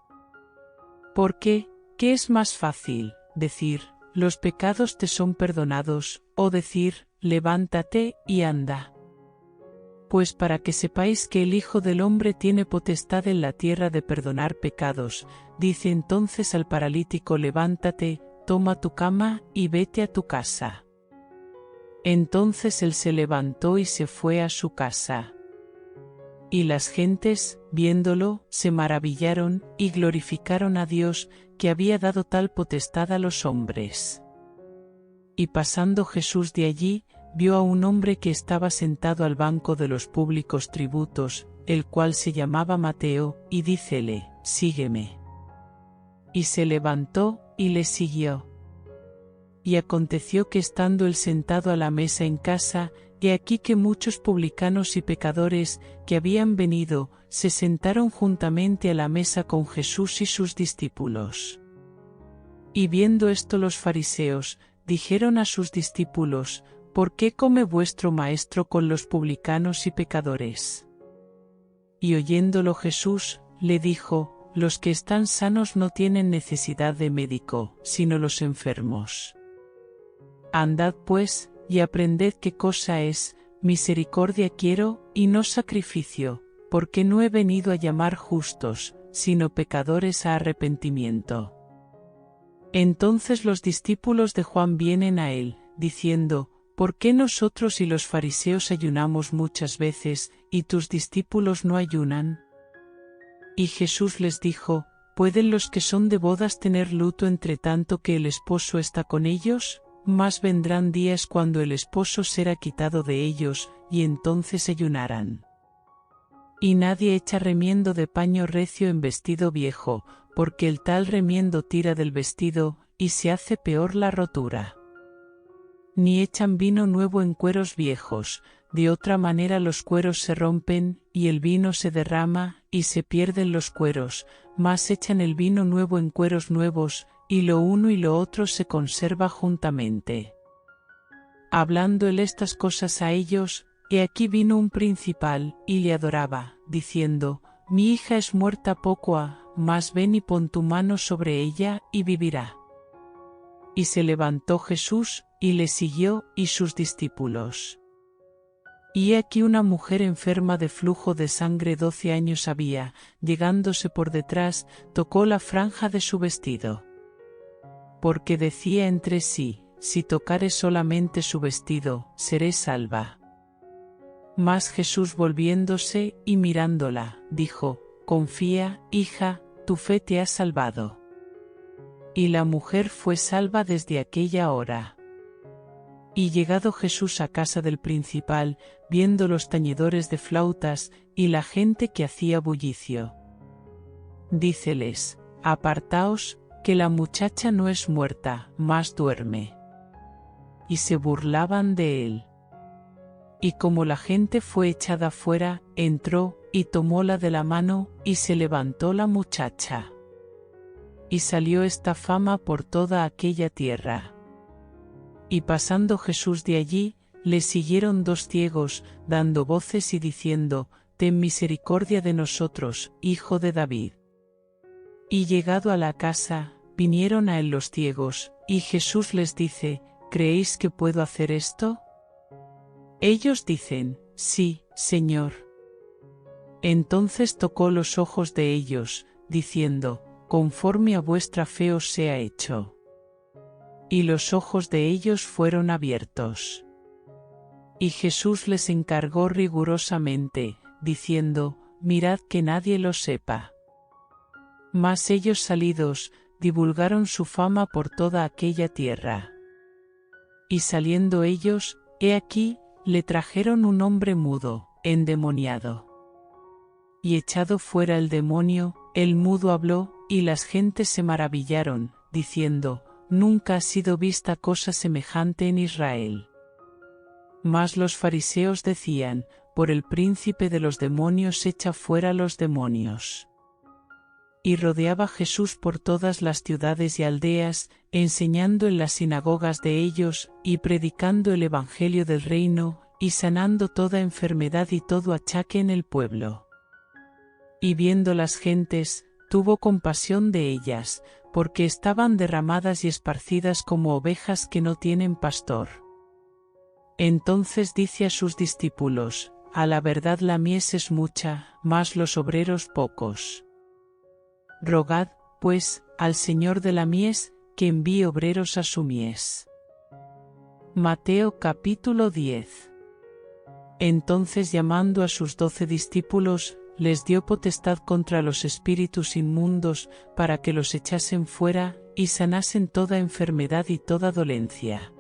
¿Por qué? ¿Qué es más fácil, decir, los pecados te son perdonados, o decir, levántate y anda? Pues para que sepáis que el Hijo del Hombre tiene potestad en la tierra de perdonar pecados, dice entonces al paralítico, levántate, toma tu cama, y vete a tu casa. Entonces él se levantó y se fue a su casa. Y las gentes, viéndolo, se maravillaron, y glorificaron a Dios, que había dado tal potestad a los hombres. Y pasando Jesús de allí, vio a un hombre que estaba sentado al banco de los públicos tributos, el cual se llamaba Mateo, y dícele, sígueme. Y se levantó, y le siguió. Y aconteció que estando él sentado a la mesa en casa, he aquí que muchos publicanos y pecadores, que habían venido, se sentaron juntamente a la mesa con Jesús y sus discípulos. Y viendo esto los fariseos, dijeron a sus discípulos, ¿por qué come vuestro maestro con los publicanos y pecadores? Y oyéndolo Jesús, le dijo, los que están sanos no tienen necesidad de médico, sino los enfermos. Andad pues, y aprended qué cosa es, misericordia quiero, y no sacrificio, porque no he venido a llamar justos, sino pecadores a arrepentimiento. Entonces los discípulos de Juan vienen a él, diciendo, ¿por qué nosotros y los fariseos ayunamos muchas veces, y tus discípulos no ayunan? Y Jesús les dijo, ¿pueden los que son de bodas tener luto entre tanto que el esposo está con ellos? Mas vendrán días cuando el esposo será quitado de ellos, y entonces ayunarán. Y nadie echa remiendo de paño recio en vestido viejo, porque el tal remiendo tira del vestido, y se hace peor la rotura. Ni echan vino nuevo en cueros viejos, de otra manera los cueros se rompen, y el vino se derrama, y se pierden los cueros, mas echan el vino nuevo en cueros nuevos, y lo uno y lo otro se conserva juntamente. Hablando él estas cosas a ellos, he aquí vino un principal, y le adoraba, diciendo, mi hija es muerta poco ha, mas ven y pon tu mano sobre ella, y vivirá. Y se levantó Jesús, y le siguió, y sus discípulos. Y he aquí una mujer enferma de flujo de sangre 12 años había, llegándose por detrás, tocó la franja de su vestido. Porque decía entre sí, si tocare solamente su vestido, seré salva. Mas Jesús volviéndose, y mirándola, dijo, confía, hija, tu fe te ha salvado. y la mujer fue salva desde aquella hora. Y llegado Jesús a casa del principal, viendo los tañedores de flautas y la gente que hacía bullicio, díceles: Apartaos, que la muchacha no es muerta, mas duerme. Y se burlaban de él. Y como la gente fue echada fuera, entró, y tomóla de la mano, y se levantó la muchacha. Y salió esta fama por toda aquella tierra. Y pasando Jesús de allí, le siguieron 2 ciegos, dando voces y diciendo: Ten misericordia de nosotros, Hijo de David. Y llegado a la casa, vinieron a él los ciegos, y Jesús les dice: ¿Creéis que puedo hacer esto? Ellos dicen: Sí, Señor. Entonces tocó los ojos de ellos, diciendo: Conforme a vuestra fe os sea hecho. Y los ojos de ellos fueron abiertos. Y Jesús les encargó rigurosamente, diciendo: Mirad que nadie lo sepa. Mas ellos salidos, divulgaron su fama por toda aquella tierra. Y saliendo ellos, he aquí, le trajeron un hombre mudo, endemoniado. Y echado fuera el demonio, el mudo habló, y las gentes se maravillaron, diciendo: Nunca ha sido vista cosa semejante en Israel. Mas los fariseos decían: Por el príncipe de los demonios echa fuera los demonios. Y rodeaba Jesús por todas las ciudades y aldeas, enseñando en las sinagogas de ellos, y predicando el evangelio del reino, y sanando toda enfermedad y todo achaque en el pueblo. Y viendo las gentes, tuvo compasión de ellas, porque estaban derramadas y esparcidas como ovejas que no tienen pastor. Entonces dice a sus discípulos: A la verdad la mies es mucha, mas los obreros pocos. Rogad, pues, al Señor de la mies, que envíe obreros a su mies. Mateo capítulo 10. Entonces llamando a sus 12 discípulos, les dio potestad contra los espíritus inmundos, para que los echasen fuera, y sanasen toda enfermedad y toda dolencia.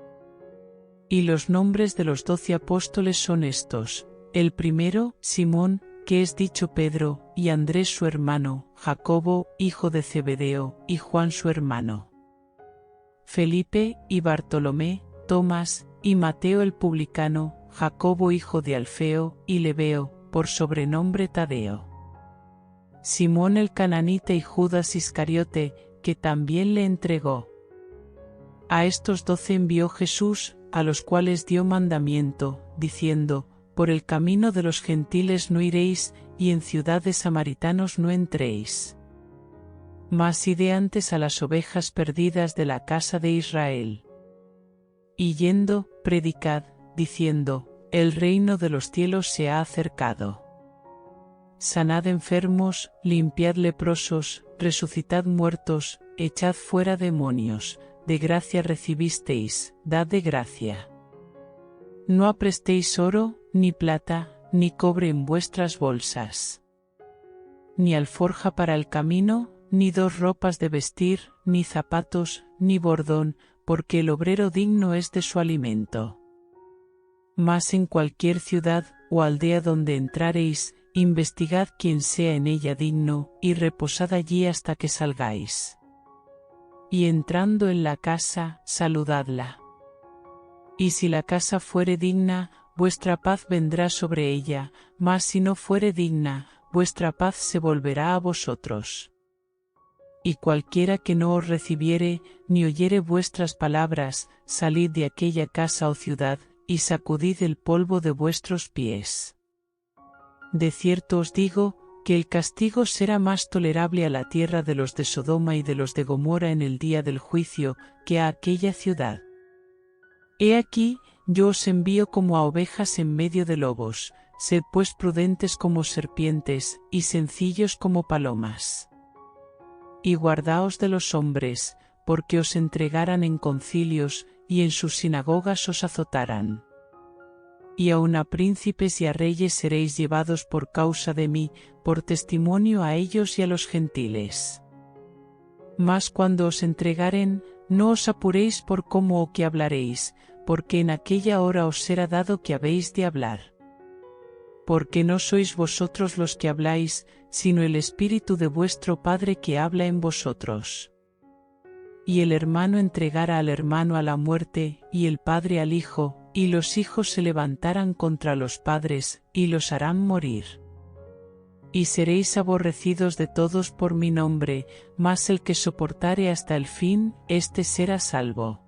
Y los nombres de los 12 apóstoles son estos: el primero, Simón, que es dicho Pedro, y Andrés su hermano, Jacobo, hijo de Zebedeo, y Juan su hermano, Felipe, y Bartolomé, Tomás, y Mateo el publicano, Jacobo hijo de Alfeo, y Lebeo, por sobrenombre Tadeo, Simón el cananita y Judas Iscariote, que también le entregó. A estos 12 envió Jesús, a los cuales dio mandamiento, diciendo: Por el camino de los gentiles no iréis, y en ciudad de samaritanos no entréis. Mas id antes a las ovejas perdidas de la casa de Israel. Y yendo, predicad, diciendo: El reino de los cielos se ha acercado. Sanad enfermos, limpiad leprosos, resucitad muertos, echad fuera demonios, de gracia recibisteis, dad de gracia. No aprestéis oro, ni plata, ni cobre en vuestras bolsas, ni alforja para el camino, ni 2 ropas de vestir, ni zapatos, ni bordón, porque el obrero digno es de su alimento. Mas en cualquier ciudad o aldea donde entrareis, investigad quién sea en ella digno, y reposad allí hasta que salgáis. Y entrando en la casa, saludadla. Y si la casa fuere digna, vuestra paz vendrá sobre ella, mas si no fuere digna, vuestra paz se volverá a vosotros. Y cualquiera que no os recibiere, ni oyere vuestras palabras, salid de aquella casa o ciudad, y sacudid el polvo de vuestros pies. De cierto os digo, que el castigo será más tolerable a la tierra de los de Sodoma y de los de Gomorra en el día del juicio, que a aquella ciudad. He aquí, yo os envío como a ovejas en medio de lobos, sed pues prudentes como serpientes, y sencillos como palomas. Y guardaos de los hombres, porque os entregarán en concilios, y en sus sinagogas os azotarán. Y aun a príncipes y a reyes seréis llevados por causa de mí, por testimonio a ellos y a los gentiles. Mas cuando os entregaren, no os apuréis por cómo o qué hablaréis, porque en aquella hora os será dado que habéis de hablar. Porque no sois vosotros los que habláis, sino el Espíritu de vuestro Padre que habla en vosotros. Y el hermano entregará al hermano a la muerte, y el padre al hijo, y los hijos se levantarán contra los padres, y los harán morir. Y seréis aborrecidos de todos por mi nombre, mas el que soportare hasta el fin, éste será salvo.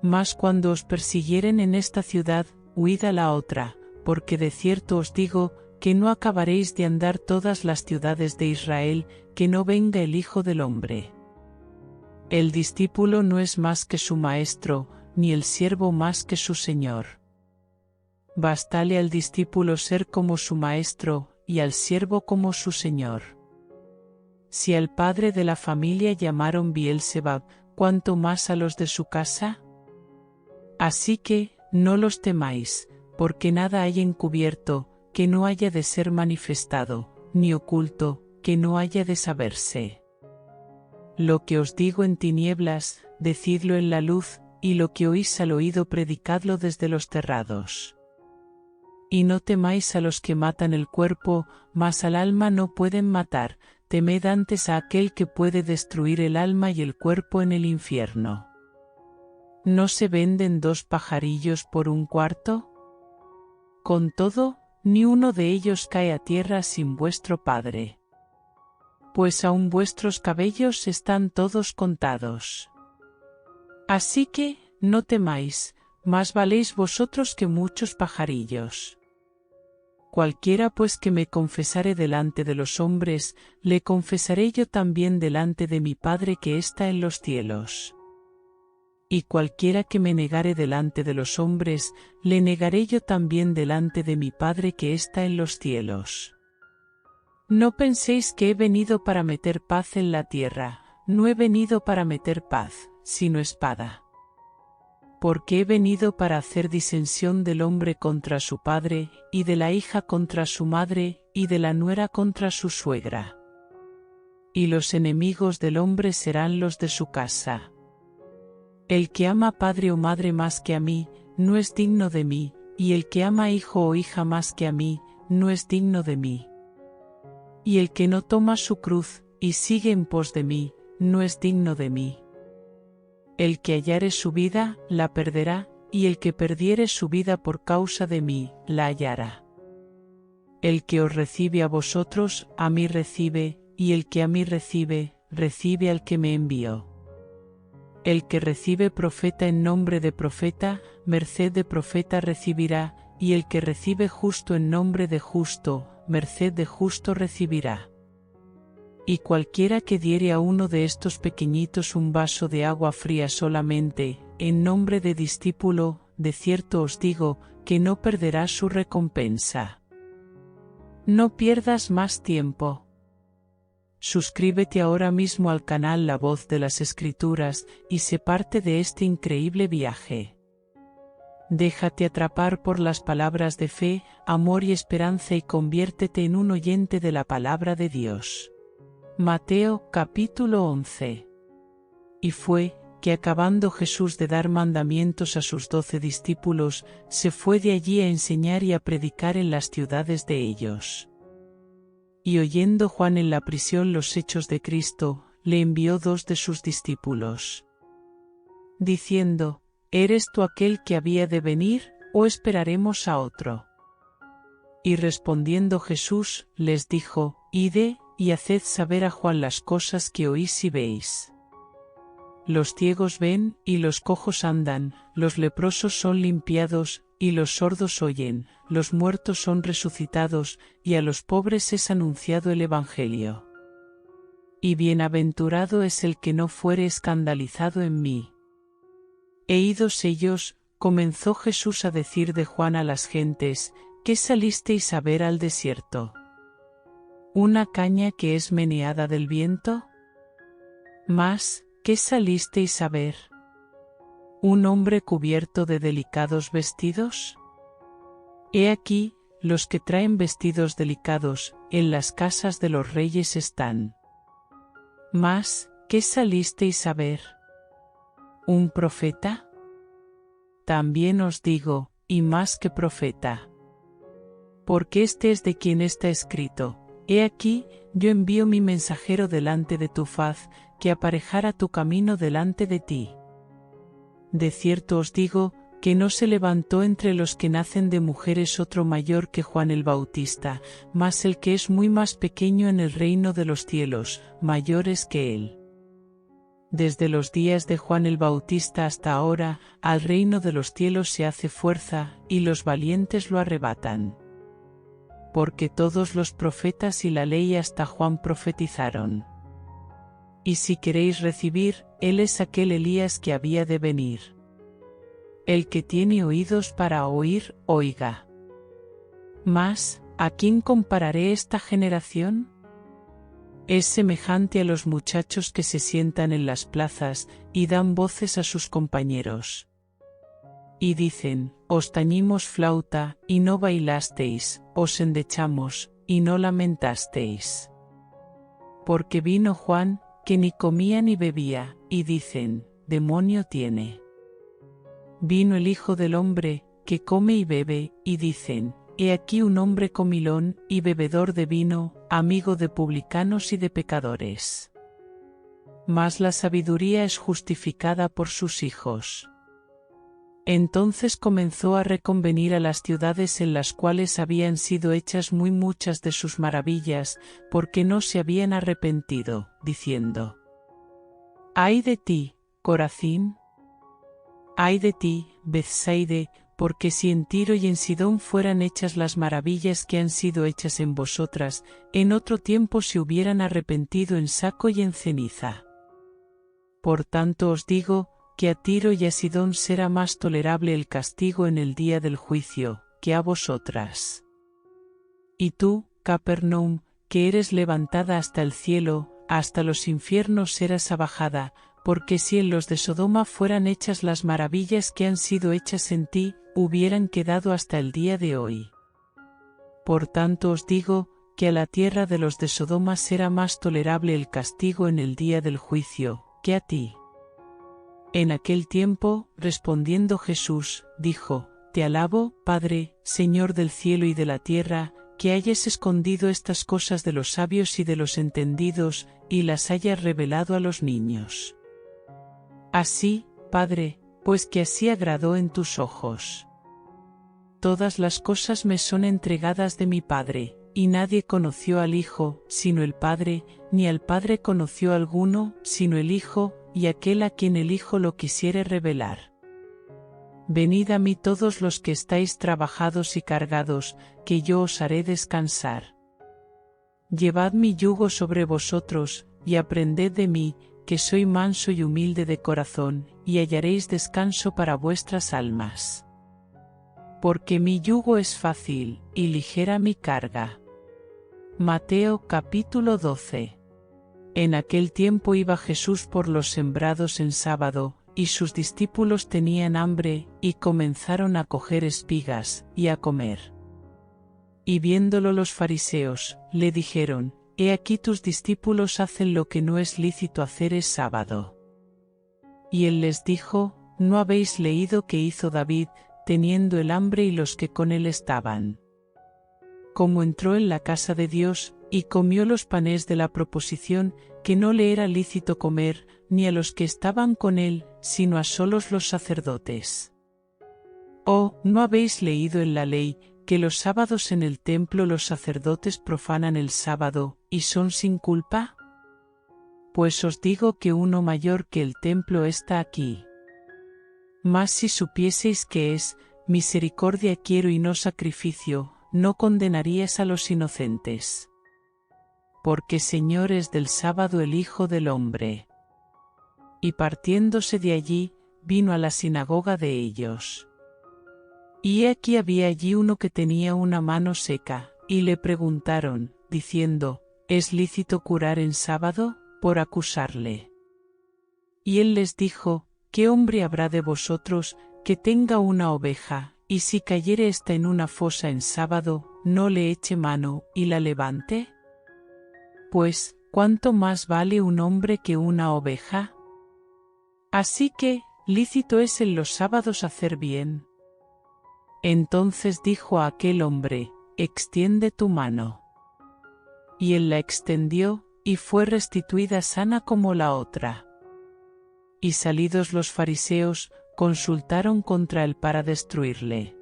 Mas cuando os persiguieren en esta ciudad, huid a la otra, porque de cierto os digo, que no acabaréis de andar todas las ciudades de Israel, que no venga el Hijo del Hombre. El discípulo no es más que su maestro, ni el siervo más que su señor. Bástale al discípulo ser como su maestro, y al siervo como su señor. Si al padre de la familia llamaron Bielzebub, ¿cuánto más a los de su casa? Así que, no los temáis, porque nada hay encubierto, que no haya de ser manifestado, ni oculto, que no haya de saberse. Lo que os digo en tinieblas, decidlo en la luz, y lo que oís al oído predicadlo desde los terrados. Y no temáis a los que matan el cuerpo, mas al alma no pueden matar, temed antes a aquel que puede destruir el alma y el cuerpo en el infierno. ¿No se venden 2 pajarillos por 1 cuarto? Con todo, ni uno de ellos cae a tierra sin vuestro Padre. Pues aun vuestros cabellos están todos contados. Así que, no temáis, más valéis vosotros que muchos pajarillos. Cualquiera pues que me confesare delante de los hombres, le confesaré yo también delante de mi Padre que está en los cielos. Y cualquiera que me negare delante de los hombres, le negaré yo también delante de mi Padre que está en los cielos. No penséis que he venido para meter paz en la tierra, no he venido para meter paz, sino espada. Porque he venido para hacer disensión del hombre contra su padre, y de la hija contra su madre, y de la nuera contra su suegra. Y los enemigos del hombre serán los de su casa. El que ama padre o madre más que a mí, no es digno de mí, y el que ama hijo o hija más que a mí, no es digno de mí. Y el que no toma su cruz, y sigue en pos de mí, no es digno de mí. El que hallare su vida, la perderá, y el que perdiere su vida por causa de mí, la hallará. El que os recibe a vosotros, a mí recibe, y el que a mí recibe, recibe al que me envió. El que recibe profeta en nombre de profeta, merced de profeta recibirá, y el que recibe justo en nombre de justo, merced de justo recibirá. Y cualquiera que diere a uno de estos pequeñitos un vaso de agua fría solamente, en nombre de discípulo, de cierto os digo, que no perderá su recompensa. No pierdas más tiempo. Suscríbete ahora mismo al canal La Voz de las Escrituras, y sé parte de este increíble viaje. Déjate atrapar por las palabras de fe, amor y esperanza y conviértete en un oyente de la palabra de Dios. Mateo capítulo 11. Y fue, que acabando Jesús de dar mandamientos a sus 12 discípulos, se fue de allí a enseñar y a predicar en las ciudades de ellos. Y oyendo Juan en la prisión los hechos de Cristo, le envió 2 de sus discípulos, diciendo: ¿Eres tú aquel que había de venir, o esperaremos a otro? Y respondiendo Jesús, les dijo: Ide, y haced saber a Juan las cosas que oís y veis. Los ciegos ven, y los cojos andan, los leprosos son limpiados, y los sordos oyen, los muertos son resucitados, y a los pobres es anunciado el Evangelio. Y bienaventurado es el que no fuere escandalizado en mí. E idos ellos, comenzó Jesús a decir de Juan a las gentes: ¿Qué salisteis a ver al desierto? ¿Una caña que es meneada del viento? Mas, ¿qué salisteis a ver? ¿Un hombre cubierto de delicados vestidos? He aquí, los que traen vestidos delicados, en las casas de los reyes están. Mas, ¿qué salisteis a ver? ¿Un profeta? También os digo, y más que profeta. Porque este es de quien está escrito: He aquí, yo envío mi mensajero delante de tu faz, que aparejará tu camino delante de ti. De cierto os digo, que no se levantó entre los que nacen de mujeres otro mayor que Juan el Bautista, mas el que es muy más pequeño en el reino de los cielos, mayor es que él. Desde los días de Juan el Bautista hasta ahora, al reino de los cielos se hace fuerza, y los valientes lo arrebatan. Porque todos los profetas y la ley hasta Juan profetizaron. Y si queréis recibir, él es aquel Elías que había de venir. El que tiene oídos para oír, oiga. Mas, ¿a quién compararé esta generación? Es semejante a los muchachos que se sientan en las plazas, y dan voces a sus compañeros. Y dicen: os tañimos flauta, y no bailasteis, os endechamos, y no lamentasteis. Porque vino Juan, que ni comía ni bebía, y dicen: demonio tiene. Vino el Hijo del Hombre, que come y bebe, y dicen: he aquí un hombre comilón y bebedor de vino, amigo de publicanos y de pecadores. Mas la sabiduría es justificada por sus hijos. Entonces comenzó a reconvenir a las ciudades en las cuales habían sido hechas muy muchas de sus maravillas, porque no se habían arrepentido, diciendo: ¡ay de ti, Corazín! ¡ay de ti, Bethsaide! Porque si en Tiro y en Sidón fueran hechas las maravillas que han sido hechas en vosotras, en otro tiempo se hubieran arrepentido en saco y en ceniza. Por tanto os digo, que a Tiro y a Sidón será más tolerable el castigo en el día del juicio, que a vosotras. Y tú, Capernaum, que eres levantada hasta el cielo, hasta los infiernos serás abajada, porque si en los de Sodoma fueran hechas las maravillas que han sido hechas en ti, hubieran quedado hasta el día de hoy. Por tanto os digo, que a la tierra de los de Sodoma será más tolerable el castigo en el día del juicio, que a ti. En aquel tiempo, respondiendo Jesús, dijo: te alabo, Padre, Señor del cielo y de la tierra, que hayas escondido estas cosas de los sabios y de los entendidos, y las hayas revelado a los niños. Así, Padre, pues que así agradó en tus ojos. Todas las cosas me son entregadas de mi Padre, y nadie conoció al Hijo, sino el Padre, ni al Padre conoció alguno, sino el Hijo, y aquel a quien el Hijo lo quisiere revelar. Venid a mí todos los que estáis trabajados y cargados, que yo os haré descansar. Llevad mi yugo sobre vosotros, y aprended de mí, que soy manso y humilde de corazón, y hallaréis descanso para vuestras almas. Porque mi yugo es fácil, y ligera mi carga. Mateo capítulo 12. En aquel tiempo iba Jesús por los sembrados en sábado, y sus discípulos tenían hambre, y comenzaron a coger espigas, y a comer. Y viéndolo los fariseos, le dijeron: he aquí tus discípulos hacen lo que no es lícito hacer es sábado. Y él les dijo: ¿no habéis leído que hizo David, teniendo el hambre y los que con él estaban? Como entró en la casa de Dios, y comió los panes de la proposición, que no le era lícito comer, ni a los que estaban con él, sino a solos los sacerdotes. ¿O no habéis leído en la ley, que los sábados en el templo los sacerdotes profanan el sábado, y son sin culpa? Pues os digo que uno mayor que el templo está aquí. Mas si supieseis que es, misericordia quiero y no sacrificio, no condenaríais a los inocentes. Porque Señor es del sábado el Hijo del Hombre. Y partiéndose de allí, vino a la sinagoga de ellos. Y he aquí había allí uno que tenía una mano seca, y le preguntaron, diciendo: ¿es lícito curar en sábado? Por acusarle. Y él les dijo: ¿qué hombre habrá de vosotros, que tenga una oveja, y si cayere ésta en una fosa en sábado, no le eche mano, y la levante? Pues, ¿cuánto más vale un hombre que una oveja? Así que, lícito es en los sábados hacer bien. Entonces dijo a aquel hombre, extiende tu mano. Y él la extendió, y fue restituida sana como la otra. Y salidos los fariseos, consultaron contra él para destruirle.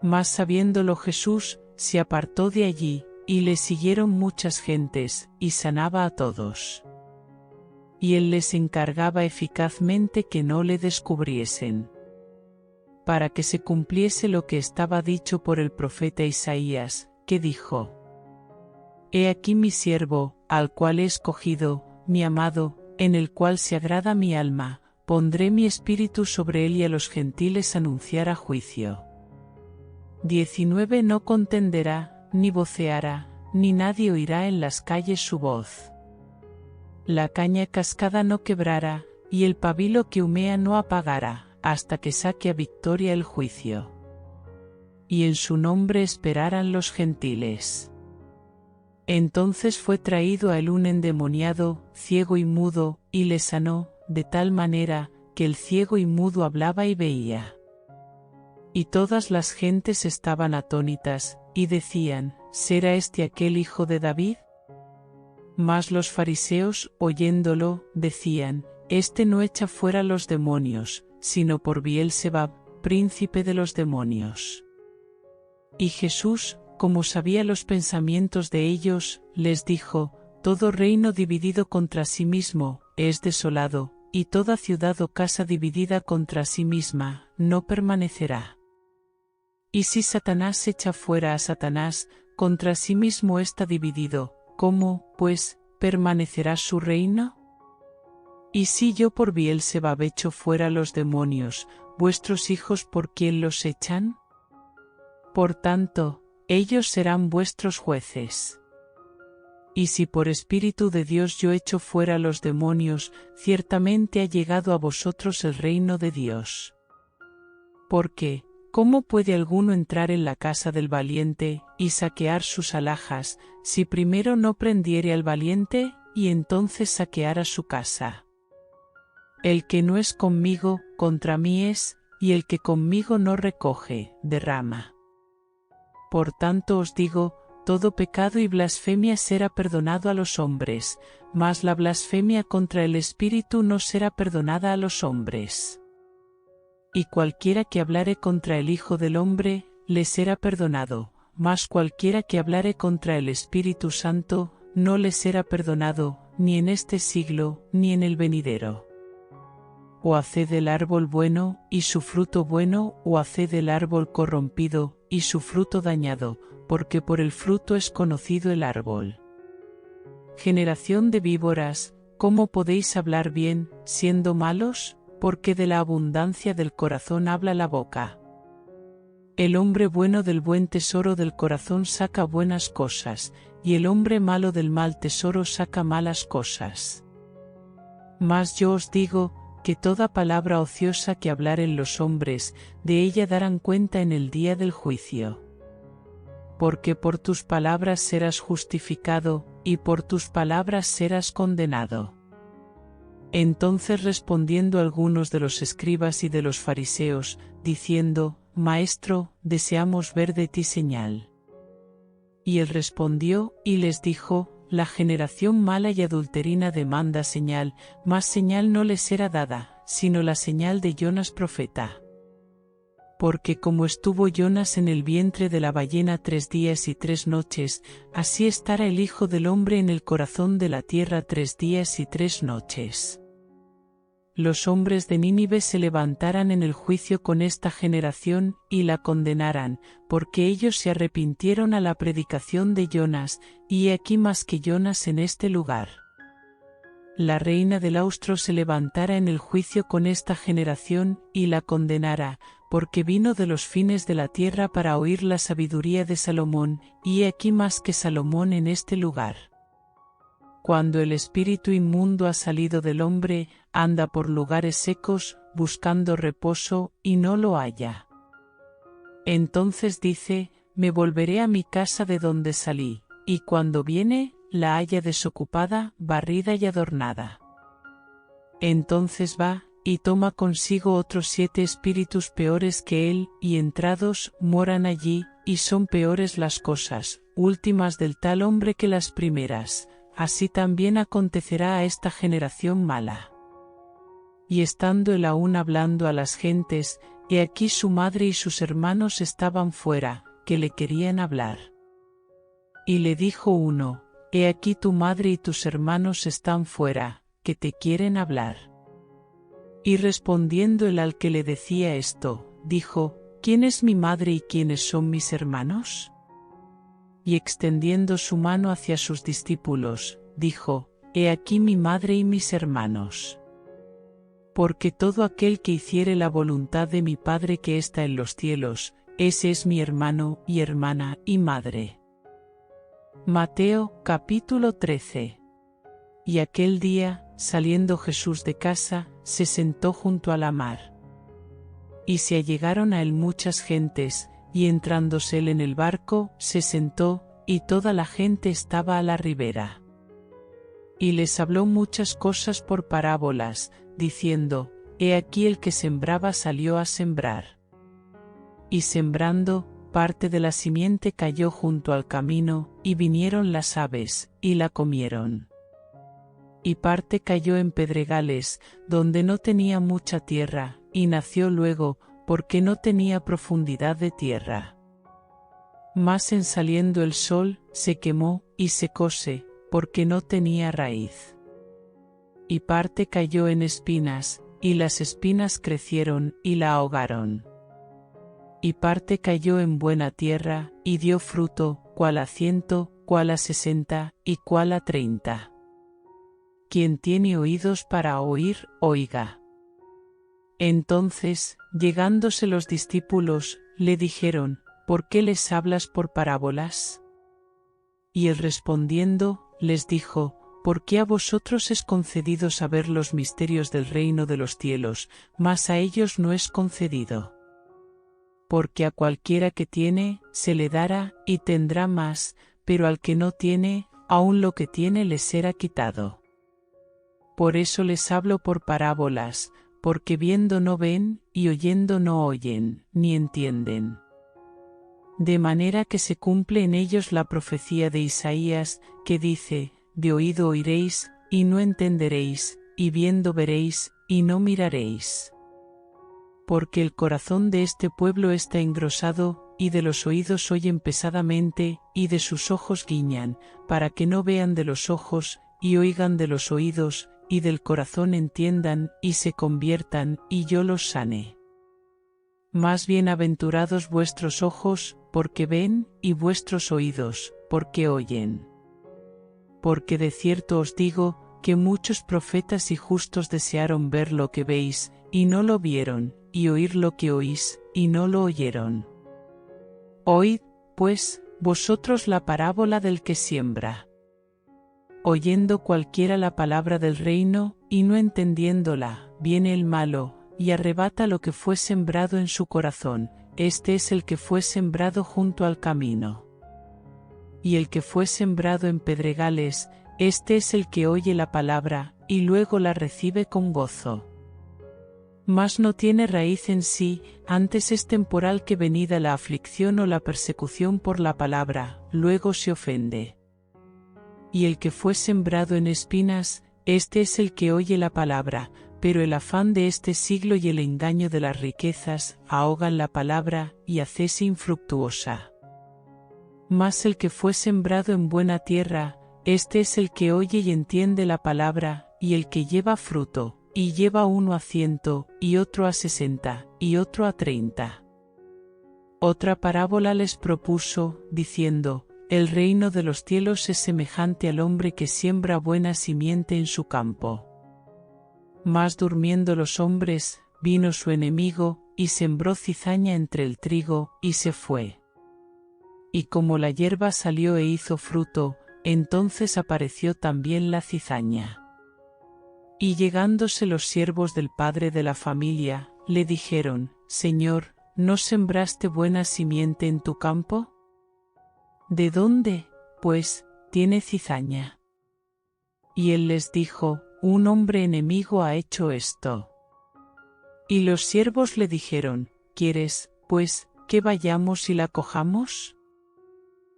Mas sabiéndolo Jesús, se apartó de allí, y le siguieron muchas gentes, y sanaba a todos. Y él les encargaba eficazmente que no le descubriesen, para que se cumpliese lo que estaba dicho por el profeta Isaías, que dijo: He aquí mi siervo, al cual he escogido, mi amado, en el cual se agrada mi alma, pondré mi espíritu sobre él y a los gentiles anunciará juicio. 19 No contenderá, ni voceará, ni nadie oirá en las calles su voz. La caña cascada no quebrará, y el pabilo que humea no apagará, hasta que saque a victoria el juicio. Y en su nombre esperarán los gentiles. Entonces fue traído a él un endemoniado, ciego y mudo, y le sanó, de tal manera, que el ciego y mudo hablaba y veía. Y todas las gentes estaban atónitas, y decían: ¿Será este aquel hijo de David? Mas los fariseos, oyéndolo, decían: Este no echa fuera los demonios, sino por Bielsebab, príncipe de los demonios. Y Jesús, como sabía los pensamientos de ellos, les dijo: Todo reino dividido contra sí mismo, es desolado, y toda ciudad o casa dividida contra sí misma, no permanecerá. Y si Satanás echa fuera a Satanás, contra sí mismo está dividido, ¿cómo, pues, permanecerá su reino? Y si yo por Bielsebab echo fuera los demonios, ¿vuestros hijos por quién los echan? Por tanto, ellos serán vuestros jueces. Y si por Espíritu de Dios yo echo fuera los demonios, ciertamente ha llegado a vosotros el reino de Dios. Porque, ¿cómo puede alguno entrar en la casa del valiente, y saquear sus alhajas, si primero no prendiere al valiente, y entonces saqueara su casa? El que no es conmigo, contra mí es, y el que conmigo no recoge, derrama. Por tanto os digo, todo pecado y blasfemia será perdonado a los hombres, mas la blasfemia contra el Espíritu no será perdonada a los hombres. Y cualquiera que hablare contra el Hijo del Hombre, le será perdonado, mas cualquiera que hablare contra el Espíritu Santo, no le será perdonado, ni en este siglo, ni en el venidero. O haced el árbol bueno, y su fruto bueno, o haced el árbol corrompido, y su fruto dañado, porque por el fruto es conocido el árbol. Generación de víboras, ¿cómo podéis hablar bien, siendo malos? Porque de la abundancia del corazón habla la boca. El hombre bueno del buen tesoro del corazón saca buenas cosas, y el hombre malo del mal tesoro saca malas cosas. Mas yo os digo, que toda palabra ociosa que hablaren los hombres, de ella darán cuenta en el día del juicio. Porque por tus palabras serás justificado, y por tus palabras serás condenado. Entonces respondiendo algunos de los escribas y de los fariseos, diciendo: Maestro, deseamos ver de ti señal. Y él respondió, y les dijo: La generación mala y adulterina demanda señal, mas señal no les será dada, sino la señal de Jonas profeta. Porque como estuvo Jonas en el vientre de la ballena 3 días y 3 noches, así estará el Hijo del Hombre en el corazón de la tierra 3 días y 3 noches. Los hombres de Nínive se levantarán en el juicio con esta generación, y la condenarán, porque ellos se arrepintieron a la predicación de Jonas, y he aquí más que Jonas en este lugar. La reina del austro se levantará en el juicio con esta generación, y la condenará, porque vino de los fines de la tierra para oír la sabiduría de Salomón, y he aquí más que Salomón en este lugar. Cuando el espíritu inmundo ha salido del hombre, anda por lugares secos, buscando reposo, y no lo halla. Entonces dice: Me volveré a mi casa de donde salí, y cuando viene, la halla desocupada, barrida y adornada. Entonces va, y toma consigo otros 7 espíritus peores que él, y entrados, moran allí, y son peores las cosas últimas del tal hombre que las primeras. Así también acontecerá a esta generación mala. Y estando él aún hablando a las gentes, he aquí su madre y sus hermanos estaban fuera, que le querían hablar. Y le dijo uno: He aquí tu madre y tus hermanos están fuera, que te quieren hablar. Y respondiendo él al que le decía esto, dijo: ¿Quién es mi madre y quiénes son mis hermanos? Y extendiendo su mano hacia sus discípulos, dijo: He aquí mi madre y mis hermanos. Porque todo aquel que hiciere la voluntad de mi Padre que está en los cielos, ese es mi hermano, y hermana, y madre. Mateo, capítulo 13. Y aquel día, saliendo Jesús de casa, se sentó junto a la mar. Y se allegaron a él muchas gentes, y entrándose él en el barco, se sentó, y toda la gente estaba a la ribera. Y les habló muchas cosas por parábolas, diciendo: He aquí el que sembraba salió a sembrar. Y sembrando, parte de la simiente cayó junto al camino, y vinieron las aves, y la comieron. Y parte cayó en pedregales, donde no tenía mucha tierra, y nació luego, porque no tenía profundidad de tierra. Mas en saliendo el sol, se quemó, y secóse, porque no tenía raíz. Y parte cayó en espinas, y las espinas crecieron, y la ahogaron. Y parte cayó en buena tierra, y dio fruto, cuál a 100, cuál a 60, y cuál a 30. Quien tiene oídos para oír, oiga. Entonces, llegándose los discípulos, le dijeron: ¿Por qué les hablas por parábolas? Y él respondiendo, les dijo: Porque a vosotros es concedido saber los misterios del reino de los cielos, mas a ellos no es concedido. Porque a cualquiera que tiene, se le dará, y tendrá más, pero al que no tiene, aun lo que tiene le será quitado. Por eso les hablo por parábolas, porque viendo no ven, y oyendo no oyen, ni entienden. De manera que se cumple en ellos la profecía de Isaías, que dice: De oído oiréis, y no entenderéis, y viendo veréis, y no miraréis. Porque el corazón de este pueblo está engrosado, y de los oídos oyen pesadamente, y de sus ojos guiñan, para que no vean de los ojos, y oigan de los oídos, y del corazón entiendan, y se conviertan, y yo los sane. Más bienaventurados vuestros ojos, porque ven, y vuestros oídos, porque oyen. Porque de cierto os digo, que muchos profetas y justos desearon ver lo que veis, y no lo vieron, y oír lo que oís, y no lo oyeron. Oíd, pues, vosotros la parábola del que siembra. Oyendo cualquiera la palabra del reino, y no entendiéndola, viene el malo, y arrebata lo que fue sembrado en su corazón. Este es el que fue sembrado junto al camino. Y el que fue sembrado en pedregales, este es el que oye la palabra, y luego la recibe con gozo. Mas no tiene raíz en sí, antes es temporal, que venida la aflicción o la persecución por la palabra, luego se ofende. Y el que fue sembrado en espinas, este es el que oye la palabra, pero el afán de este siglo y el engaño de las riquezas ahogan la palabra, y hacese infructuosa. Mas el que fue sembrado en buena tierra, este es el que oye y entiende la palabra, y el que lleva fruto, y lleva uno a 100, y otro a 60, y otro a 30. Otra parábola les propuso, diciendo: El reino de los cielos es semejante al hombre que siembra buena simiente en su campo. Mas durmiendo los hombres, vino su enemigo, y sembró cizaña entre el trigo, y se fue. Y como la hierba salió e hizo fruto, entonces apareció también la cizaña. Y llegándose los siervos del padre de la familia, le dijeron: Señor, ¿no sembraste buena simiente en tu campo? ¿De dónde, pues, tiene cizaña. Y él les dijo: un hombre enemigo ha hecho esto. Y los siervos le dijeron: ¿quieres, pues, que vayamos y la cojamos?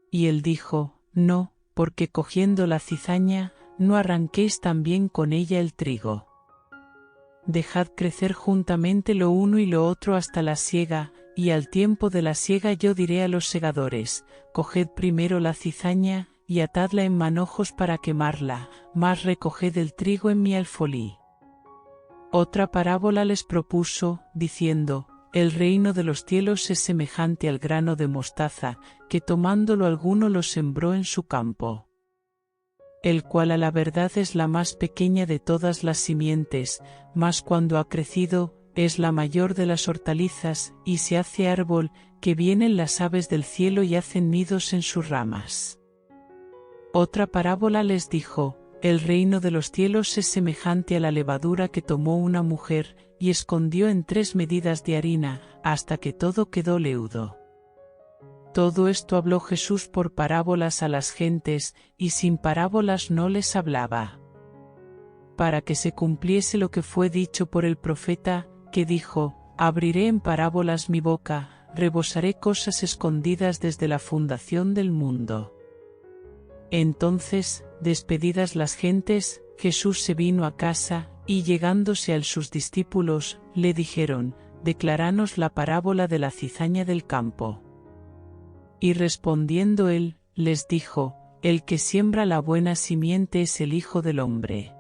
Y él dijo: no, porque cogiendo la cizaña, no arranquéis también con ella el trigo. Dejad crecer juntamente lo uno y lo otro hasta la siega, y al tiempo de la siega yo diré a los segadores: coged primero la cizaña, y atadla en manojos para quemarla, mas recoged el trigo en mi alfolí. Otra parábola les propuso, diciendo: el reino de los cielos es semejante al grano de mostaza, que tomándolo alguno lo sembró en su campo, el cual a la verdad es la más pequeña de todas las simientes, mas cuando ha crecido, es la mayor de las hortalizas, y se hace árbol, que vienen las aves del cielo y hacen nidos en sus ramas. Otra parábola les dijo: el reino de los cielos es semejante a la levadura que tomó una mujer, y escondió en 3 medidas de harina, hasta que todo quedó leudo. Todo esto habló Jesús por parábolas a las gentes, y sin parábolas no les hablaba, para que se cumpliese lo que fue dicho por el profeta, que dijo: abriré en parábolas mi boca, rebosaré cosas escondidas desde la fundación del mundo. Entonces, despedidas las gentes, Jesús se vino a casa, y llegándose a sus discípulos, le dijeron: decláranos la parábola de la cizaña del campo. Y respondiendo él, les dijo: el que siembra la buena simiente es el Hijo del Hombre.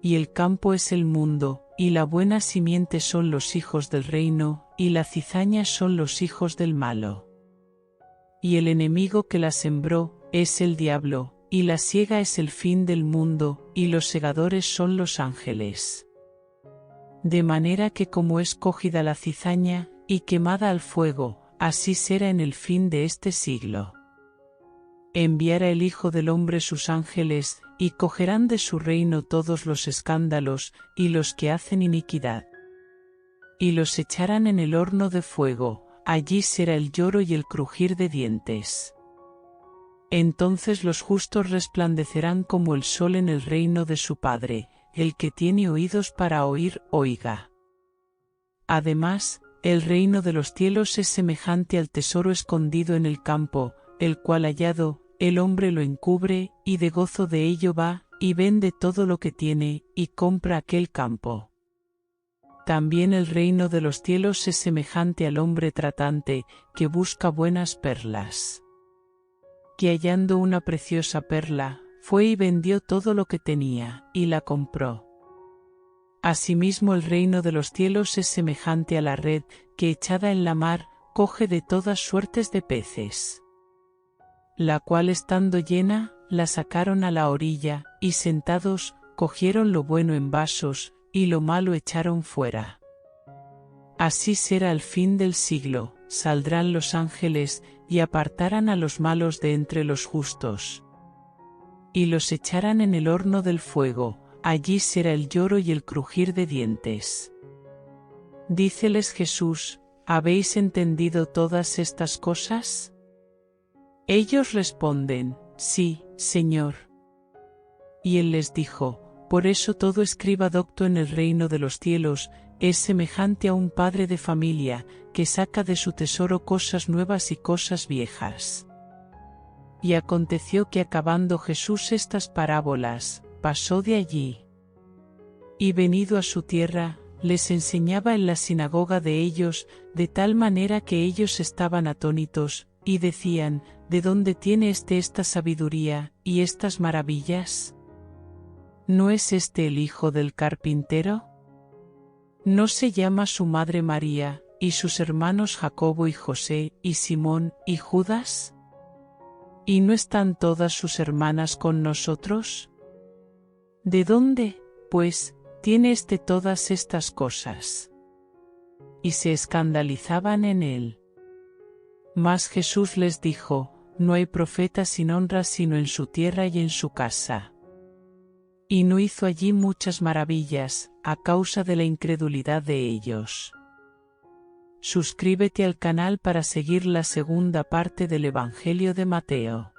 Y el campo es el mundo, y la buena simiente son los hijos del reino, y la cizaña son los hijos del malo. Y el enemigo que la sembró es el diablo, y la siega es el fin del mundo, y los segadores son los ángeles. De manera que como es cogida la cizaña, y quemada al fuego, así será en el fin de este siglo. Enviará el Hijo del Hombre sus ángeles, y cogerán de su reino todos los escándalos, y los que hacen iniquidad. Y los echarán en el horno de fuego, allí será el lloro y el crujir de dientes. Entonces los justos resplandecerán como el sol en el reino de su Padre. El que tiene oídos para oír, oiga. Además, el reino de los cielos es semejante al tesoro escondido en el campo, el cual hallado, el hombre lo encubre, y de gozo de ello va, y vende todo lo que tiene, y compra aquel campo. También el reino de los cielos es semejante al hombre tratante, que busca buenas perlas, que hallando una preciosa perla, fue y vendió todo lo que tenía, y la compró. Asimismo el reino de los cielos es semejante a la red, que echada en la mar, coge de todas suertes de peces, la cual estando llena, la sacaron a la orilla, y sentados, cogieron lo bueno en vasos, y lo malo echaron fuera. Así será el fin del siglo, saldrán los ángeles, y apartarán a los malos de entre los justos, y los echarán en el horno del fuego, allí será el lloro y el crujir de dientes. Díceles Jesús: ¿habéis entendido todas estas cosas? Ellos responden: sí, Señor. Y él les dijo: por eso todo escriba docto en el reino de los cielos es semejante a un padre de familia, que saca de su tesoro cosas nuevas y cosas viejas. Y aconteció que acabando Jesús estas parábolas, pasó de allí. Y venido a su tierra, les enseñaba en la sinagoga de ellos, de tal manera que ellos estaban atónitos, y decían: ¿de dónde tiene esta sabiduría, y estas maravillas? ¿No es este el hijo del carpintero? ¿No se llama su madre María, y sus hermanos Jacobo y José, y Simón, y Judas? ¿Y no están todas sus hermanas con nosotros? ¿De dónde, pues, tiene todas estas cosas? Y se escandalizaban en él. Mas Jesús les dijo: no hay profeta sin honra sino en su tierra y en su casa. Y no hizo allí muchas maravillas, a causa de la incredulidad de ellos. Suscríbete al canal para seguir la segunda parte del Evangelio de Mateo.